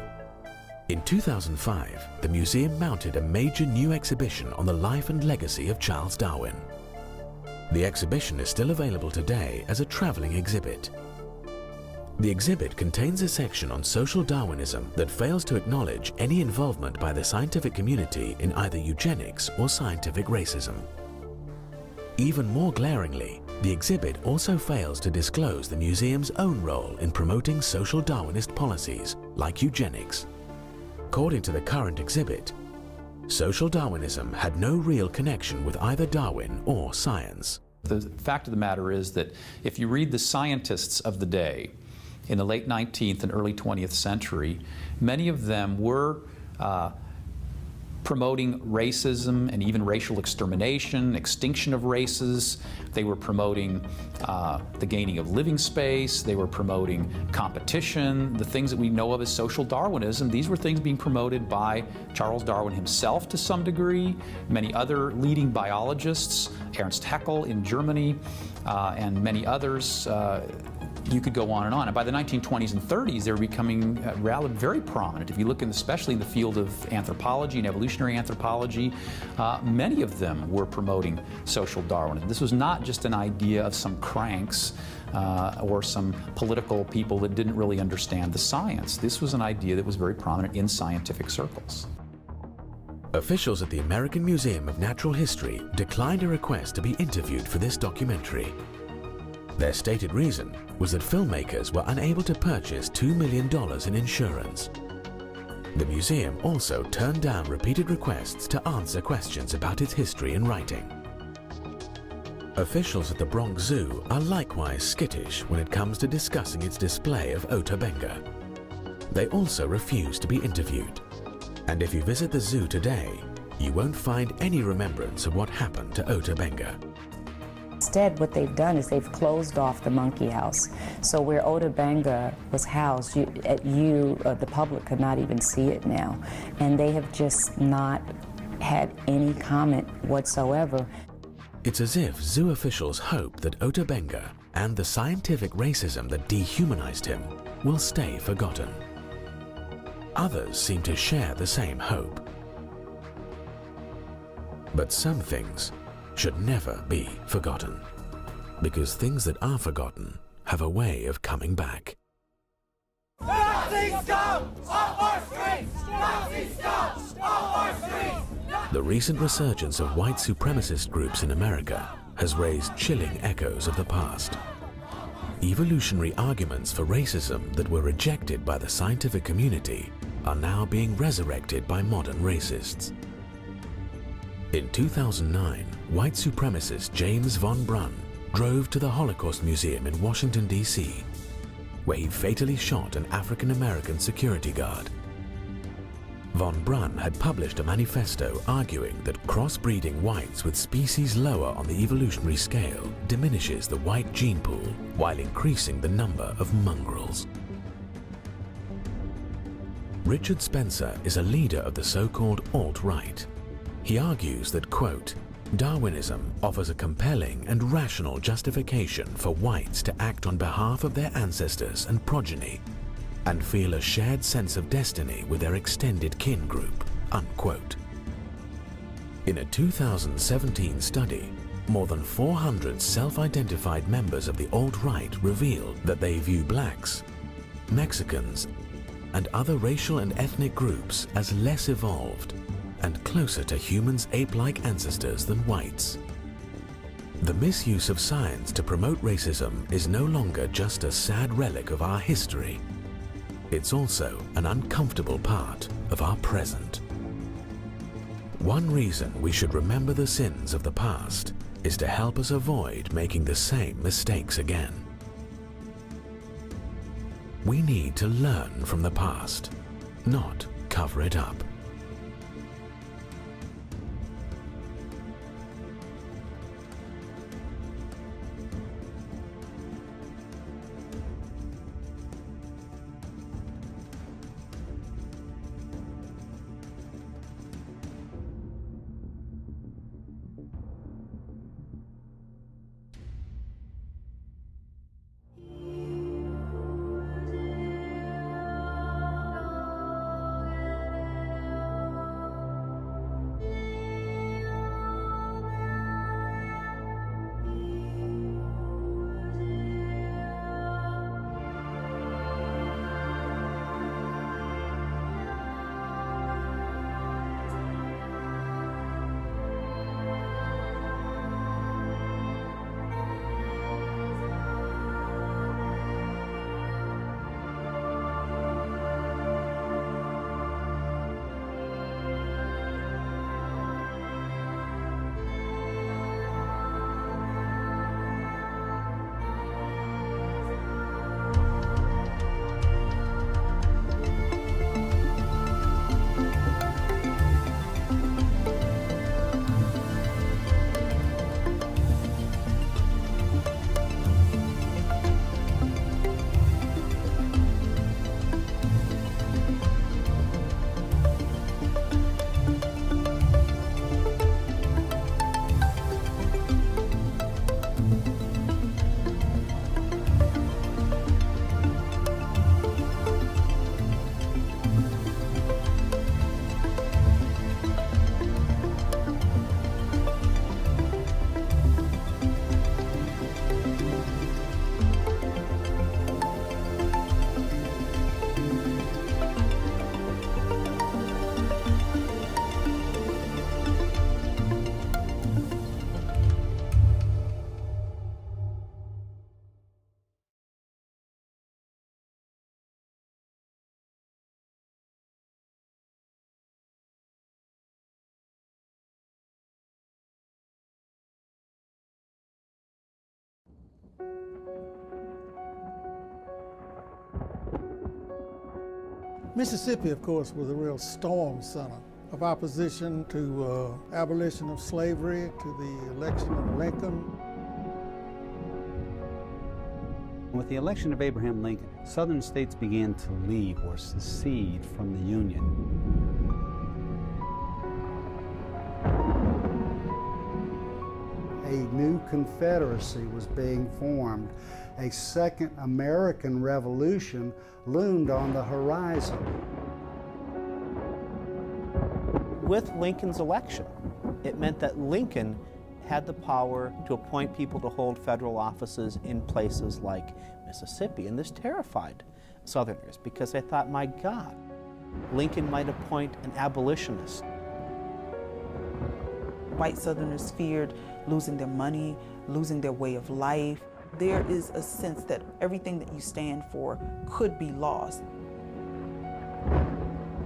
In 2005, the museum mounted a major new exhibition on the life and legacy of Charles Darwin. The exhibition is still available today as a traveling exhibit. The exhibit contains a section on social Darwinism that fails to acknowledge any involvement by the scientific community in either eugenics or scientific racism. Even more glaringly, the exhibit also fails to disclose the museum's own role in promoting social Darwinist policies like eugenics. According to the current exhibit, social Darwinism had no real connection with either Darwin or science. The fact of the matter is that if you read the scientists of the day, in the late 19th and early 20th century, many of them were promoting racism and even racial extermination, extinction of races. They were promoting the gaining of living space. They were promoting competition, the things that we know of as social Darwinism. These were things being promoted by Charles Darwin himself to some degree, many other leading biologists, Ernst Haeckel in Germany, and many others. You could go on. And by the 1920s and 30s, they were becoming very prominent. If you look especially in the field of anthropology and evolutionary anthropology, many of them were promoting social Darwinism. This was not just an idea of some cranks or some political people that didn't really understand the science. This was an idea that was very prominent in scientific circles. Officials at the American Museum of Natural History declined a request to be interviewed for this documentary. Their stated reason was that filmmakers were unable to purchase $2 million in insurance. The museum also turned down repeated requests to answer questions about its history in writing. Officials at the Bronx Zoo are likewise skittish when it comes to discussing its display of Ota Benga. They also refuse to be interviewed. And if you visit the zoo today, you won't find any remembrance of what happened to Ota Benga. Instead, what they've done is they've closed off the monkey house. So where Ota Benga was housed, the public could not even see it now. And they have just not had any comment whatsoever. It's as if zoo officials hope that Ota Benga and the scientific racism that dehumanized him will stay forgotten. Others seem to share the same hope. But some things should never be forgotten, because things that are forgotten have a way of coming back. Nazis come off our streets! Nazis come off our streets! The recent resurgence of white supremacist groups in America has raised chilling echoes of the past. Evolutionary arguments for racism that were rejected by the scientific community are now being resurrected by modern racists. In 2009, white supremacist James von Brunn drove to the Holocaust Museum in Washington, D.C., where he fatally shot an African-American security guard. Von Brunn had published a manifesto arguing that crossbreeding whites with species lower on the evolutionary scale diminishes the white gene pool while increasing the number of mongrels. Richard Spencer is a leader of the so-called alt-right. He argues that, quote, Darwinism offers a compelling and rational justification for whites to act on behalf of their ancestors and progeny and feel a shared sense of destiny with their extended kin group, unquote. In a 2017 study, more than 400 self-identified members of the alt-right revealed that they view blacks, Mexicans, and other racial and ethnic groups as less evolved and closer to humans' ape-like ancestors than whites. The misuse of science to promote racism is no longer just a sad relic of our history. It's also an uncomfortable part of our present. One reason we should remember the sins of the past is to help us avoid making the same mistakes again. We need to learn from the past, not cover it up. Mississippi, of course, was a real storm center of opposition to abolition of slavery, to the election of Lincoln. With the election of Abraham Lincoln, Southern states began to leave or secede from the Union. A new Confederacy was being formed. A second American Revolution loomed on the horizon. With Lincoln's election, it meant that Lincoln had the power to appoint people to hold federal offices in places like Mississippi, and this terrified Southerners because they thought, my God, Lincoln might appoint an abolitionist. White Southerners feared losing their money, losing their way of life. There is a sense that everything that you stand for could be lost.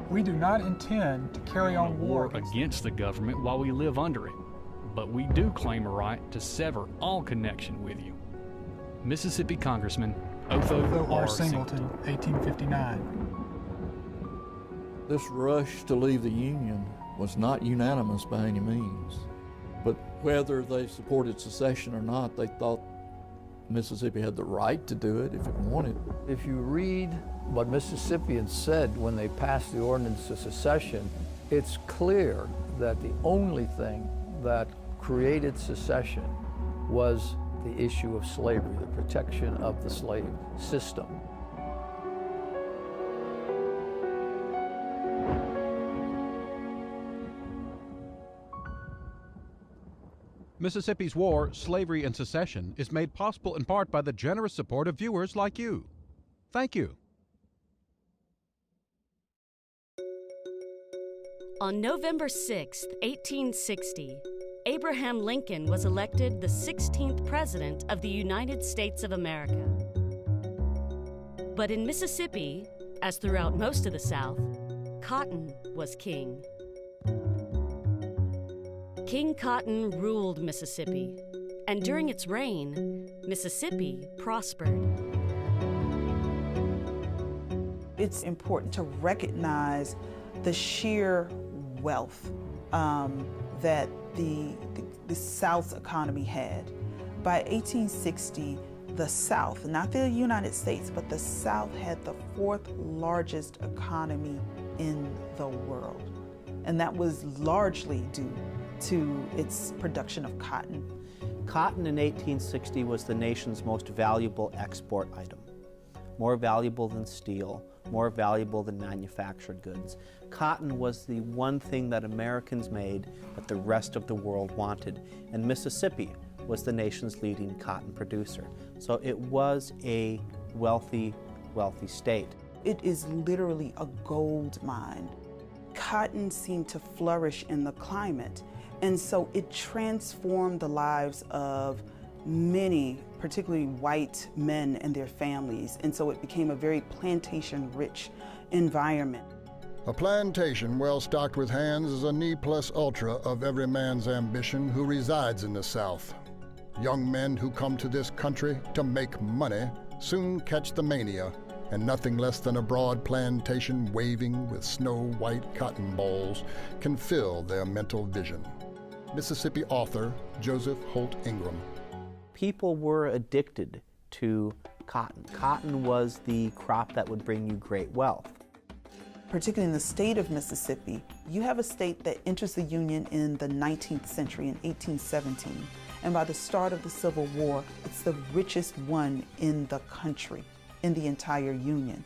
We do not intend to carry on war against the government while we live under it, but we do claim a right to sever all connection with you. Mississippi Congressman Otho R. Singleton, 1859. This rush to leave the Union was not unanimous by any means, but whether they supported secession or not, they thought Mississippi had the right to do it if it wanted. If you read what Mississippians said when they passed the ordinance of secession, it's clear that the only thing that created secession was the issue of slavery, the protection of the slave system. Mississippi's War, Slavery, and Secession is made possible in part by the generous support of viewers like you. Thank you. On November 6, 1860, Abraham Lincoln was elected the 16th President of the United States of America. But in Mississippi, as throughout most of the South, cotton was king. King Cotton ruled Mississippi, and during its reign, Mississippi prospered. It's important to recognize the sheer wealth that the South's economy had. By 1860, the South, not the United States, but the South had the 4th largest economy in the world. And that was largely due to its production of cotton. Cotton in 1860 was the nation's most valuable export item. More valuable than steel, more valuable than manufactured goods. Cotton was the one thing that Americans made that the rest of the world wanted. And Mississippi was the nation's leading cotton producer. So it was a wealthy, wealthy state. It is literally a gold mine. Cotton seemed to flourish in the climate, and so it transformed the lives of many, particularly white men and their families, and so it became a very plantation-rich environment. A plantation well stocked with hands is a ne plus ultra of every man's ambition who resides in the South. Young men who come to this country to make money soon catch the mania, and nothing less than a broad plantation waving with snow-white cotton balls can fill their mental vision. Mississippi author Joseph Holt Ingram. People were addicted to cotton. Cotton was the crop that would bring you great wealth. Particularly in the state of Mississippi, you have a state that enters the Union in the 19th century, in 1817. And by the start of the Civil War, it's the richest one in the country, in the entire Union.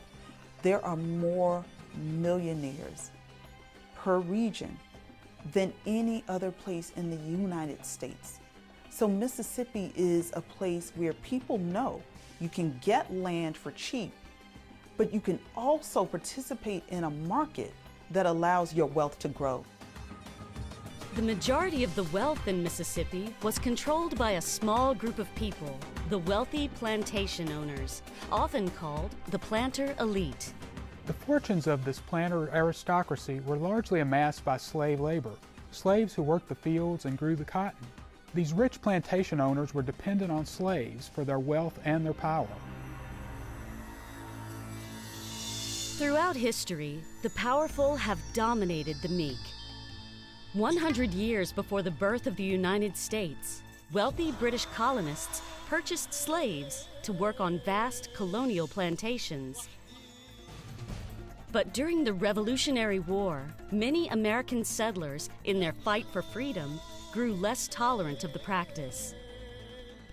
There are more millionaires per region than any other place in the United States. So Mississippi is a place where people know you can get land for cheap, but you can also participate in a market that allows your wealth to grow. The majority of the wealth in Mississippi was controlled by a small group of people, the wealthy plantation owners, often called the planter elite. The fortunes of this planter aristocracy were largely amassed by slave labor, slaves who worked the fields and grew the cotton. These rich plantation owners were dependent on slaves for their wealth and their power. Throughout history, the powerful have dominated the meek. 100 years before the birth of the United States, wealthy British colonists purchased slaves to work on vast colonial plantations. But during the Revolutionary War, many American settlers, in their fight for freedom, grew less tolerant of the practice.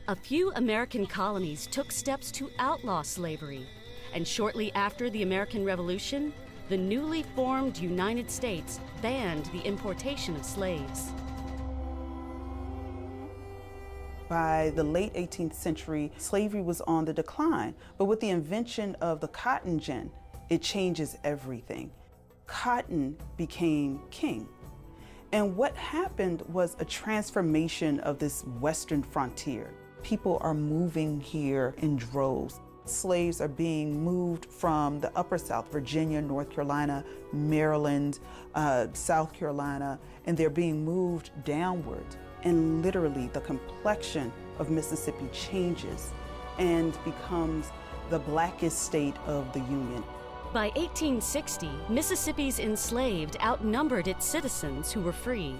A few American colonies took steps to outlaw slavery, and shortly after the American Revolution, the newly formed United States banned the importation of slaves. By the late 18th century, slavery was on the decline, but with the invention of the cotton gin, it changes everything. Cotton became king. And what happened was a transformation of this western frontier. People are moving here in droves. Slaves are being moved from the upper South, Virginia, North Carolina, Maryland, South Carolina, and they're being moved downward. And literally the complexion of Mississippi changes and becomes the blackest state of the Union. By 1860, Mississippi's enslaved outnumbered its citizens who were free.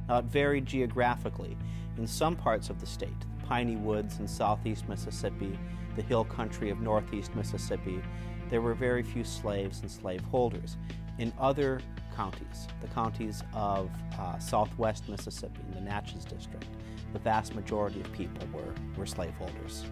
Now, it varied geographically. In some parts of the state, the piney woods in southeast Mississippi, the hill country of northeast Mississippi, there were very few slaves and slaveholders. In other counties, the counties of southwest Mississippi, in the Natchez district, the vast majority of people were slaveholders.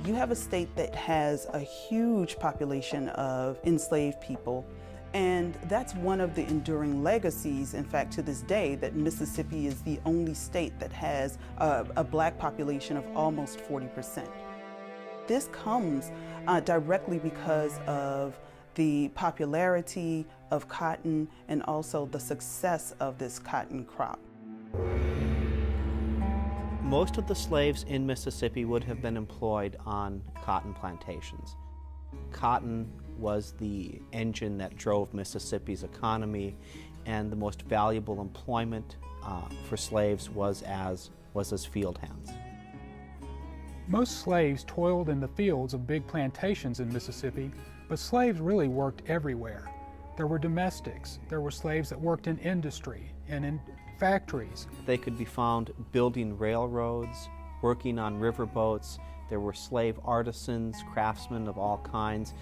You have a state that has a huge population of enslaved people, and that's one of the enduring legacies, in fact, to this day, that Mississippi is the only state that has a black population of almost 40%. This comes directly because of the popularity of cotton and also the success of this cotton crop. Most of the slaves in Mississippi would have been employed on cotton plantations. Cotton was the engine that drove Mississippi's economy, and the most valuable employment for slaves was as field hands. Most slaves toiled in the fields of big plantations in Mississippi, but slaves really worked everywhere. There were domestics, there were slaves that worked in industry and in factories. They could be found building railroads, working on riverboats. There were slave artisans, craftsmen of all kinds.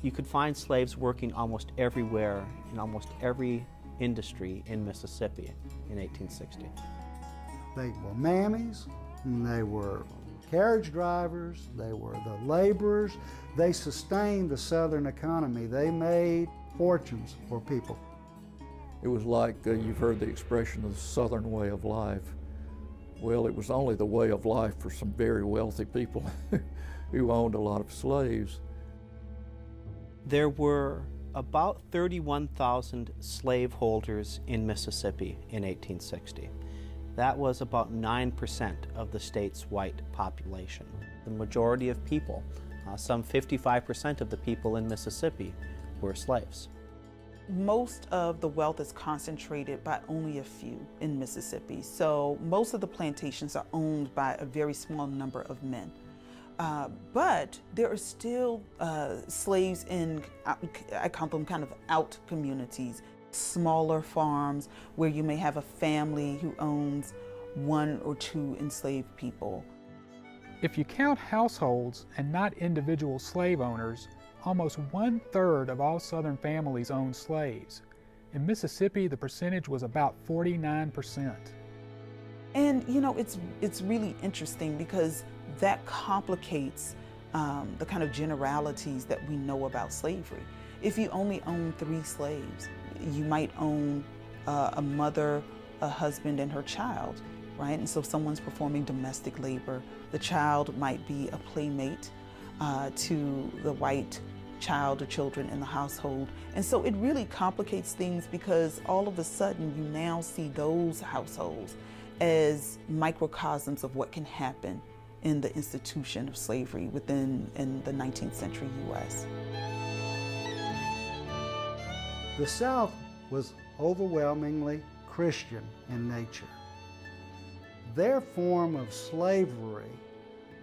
You could find slaves working almost everywhere in almost every industry in Mississippi in 1860. They were mammies, and they were carriage drivers, they were the laborers. They sustained the Southern economy. They made fortunes for people. It was like you've heard the expression of the Southern way of life. Well, it was only the way of life for some very wealthy people who owned a lot of slaves. There were about 31,000 slaveholders in Mississippi in 1860. That was about 9% of the state's white population. The majority of people, some 55% of the people in Mississippi, were slaves. Most of the wealth is concentrated by only a few in Mississippi. So most of the plantations are owned by a very small number of men. But there are still slaves in, I call them kind of out communities, smaller farms where you may have a family who owns 1 or 2 enslaved people. If you count households and not individual slave owners, almost 1/3 of all Southern families owned slaves. In Mississippi, the percentage was about 49%. And you know, it's really interesting because that complicates the kind of generalities that we know about slavery. If you only own 3 slaves, you might own a mother, a husband, and her child, right? And so if someone's performing domestic labor, the child might be a playmate to the white child or children in the household. And so it really complicates things because all of a sudden you now see those households as microcosms of what can happen in the institution of slavery in the 19th century U.S. The South was overwhelmingly Christian in nature. their form of slavery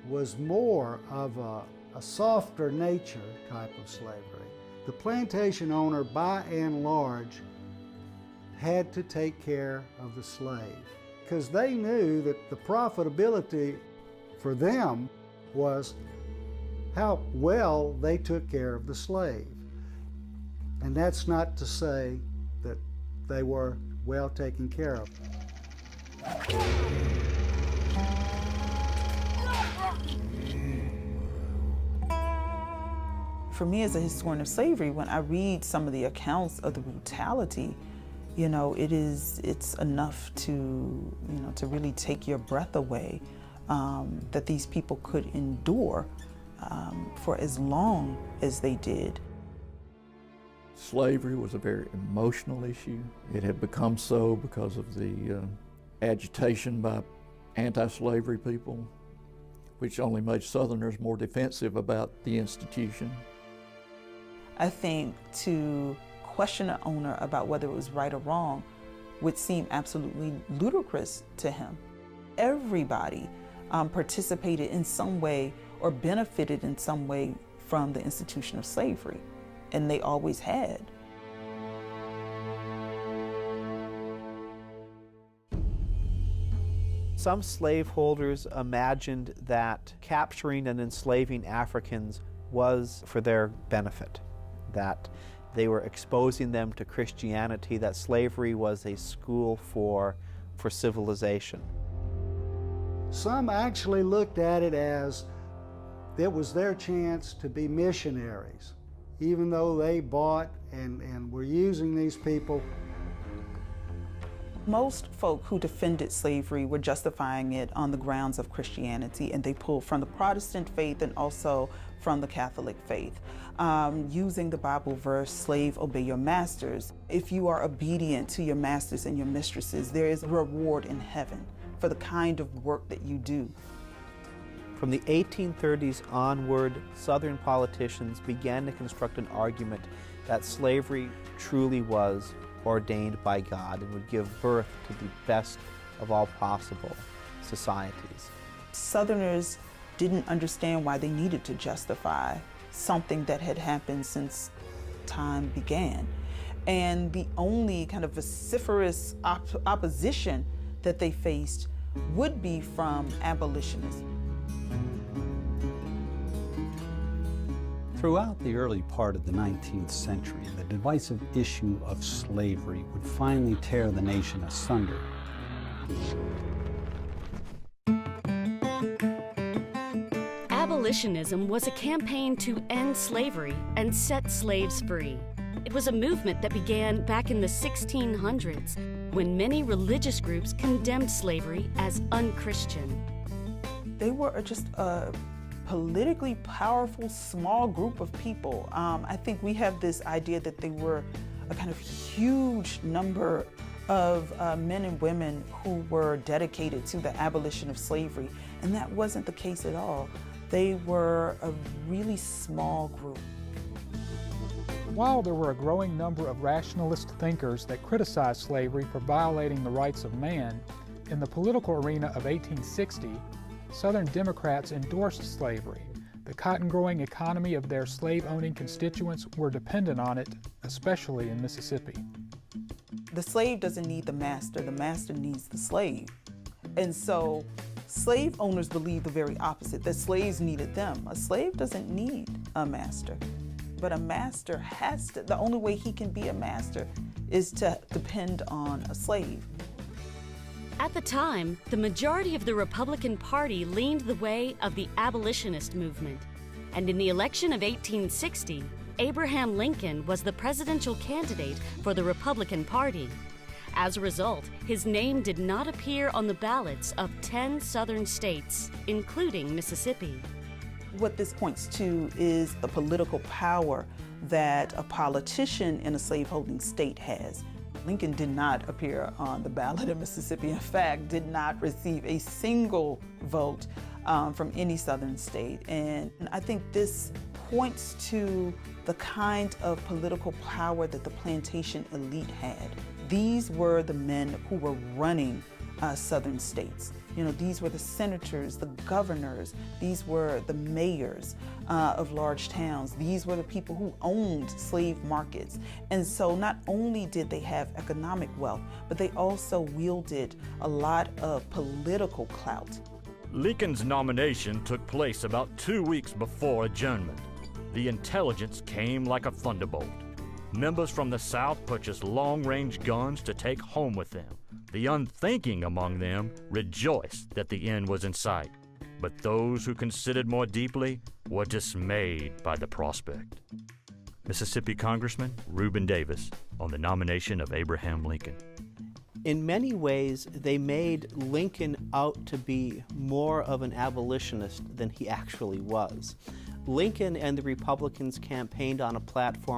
was more of a softer nature type of slavery. The plantation owner, by and large, had to take care of the slave because they knew that the profitability for them was how well they took care of the slave. And that's not to say that they were well taken care of. For me as a historian of slavery, when I read some of the accounts of the brutality, you know, it's enough to, you know, to really take your breath away, that these people could endure for as long as they did. Slavery was a very emotional issue. It had become so because of the agitation by anti-slavery people, which only made Southerners more defensive about the institution. I think to question an owner about whether it was right or wrong would seem absolutely ludicrous to him. Everybody participated in some way or benefited in some way from the institution of slavery, and they always had. Some slaveholders imagined that capturing and enslaving Africans was for their benefit, that they were exposing them to Christianity, that slavery was a school for civilization. Some actually looked at it as it was their chance to be missionaries, even though they bought and were using these people. Most folk who defended slavery were justifying it on the grounds of Christianity, and they pulled from the Protestant faith and also from the Catholic faith, using the Bible verse, "Slave, obey your masters." If you are obedient to your masters and your mistresses, there is a reward in heaven for the kind of work that you do. From the 1830s onward, Southern politicians began to construct an argument that slavery truly was ordained by God and would give birth to the best of all possible societies. Southerners didn't understand why they needed to justify something that had happened since time began. And the only kind of vociferous opposition that they faced would be from abolitionists. Throughout the early part of the 19th century, the divisive issue of slavery would finally tear the nation asunder. Abolitionism was a campaign to end slavery and set slaves free. It was a movement that began back in the 1600s when many religious groups condemned slavery as unchristian. They were just a politically powerful small group of people. I think we have this idea that they were a kind of huge number of men and women who were dedicated to the abolition of slavery, and that wasn't the case at all. They were a really small group. While there were a growing number of rationalist thinkers that criticized slavery for violating the rights of man, in the political arena of 1860, Southern Democrats endorsed slavery. The cotton-growing economy of their slave-owning constituents were dependent on it, especially in Mississippi. The slave doesn't need the master needs the slave. And so slave owners believed the very opposite, that slaves needed them. A slave doesn't need a master, but a master has to, the only way he can be a master is to depend on a slave. At the time, the majority of the Republican Party leaned the way of the abolitionist movement. And in the election of 1860, Abraham Lincoln was the presidential candidate for the Republican Party. As a result, his name did not appear on the ballots of 10 southern states, including Mississippi. What this points to is the political power that a politician in a slaveholding state has. Lincoln did not appear on the ballot in Mississippi. In fact, did not receive a single vote from any southern state. And I think this points to the kind of political power that the plantation elite had. These were the men who were running southern states. You know, these were the senators, the governors, these were the mayors of large towns. These were the people who owned slave markets. And so not only did they have economic wealth, but they also wielded a lot of political clout. Lincoln's nomination took place about 2 weeks before adjournment. The intelligence came like a thunderbolt. Members from the South purchased long-range guns to take home with them. The unthinking among them rejoiced that the end was in sight. But those who considered more deeply were dismayed by the prospect. Mississippi Congressman Reuben Davis on the nomination of Abraham Lincoln. In many ways, they made Lincoln out to be more of an abolitionist than he actually was. Lincoln and the Republicans campaigned on a platform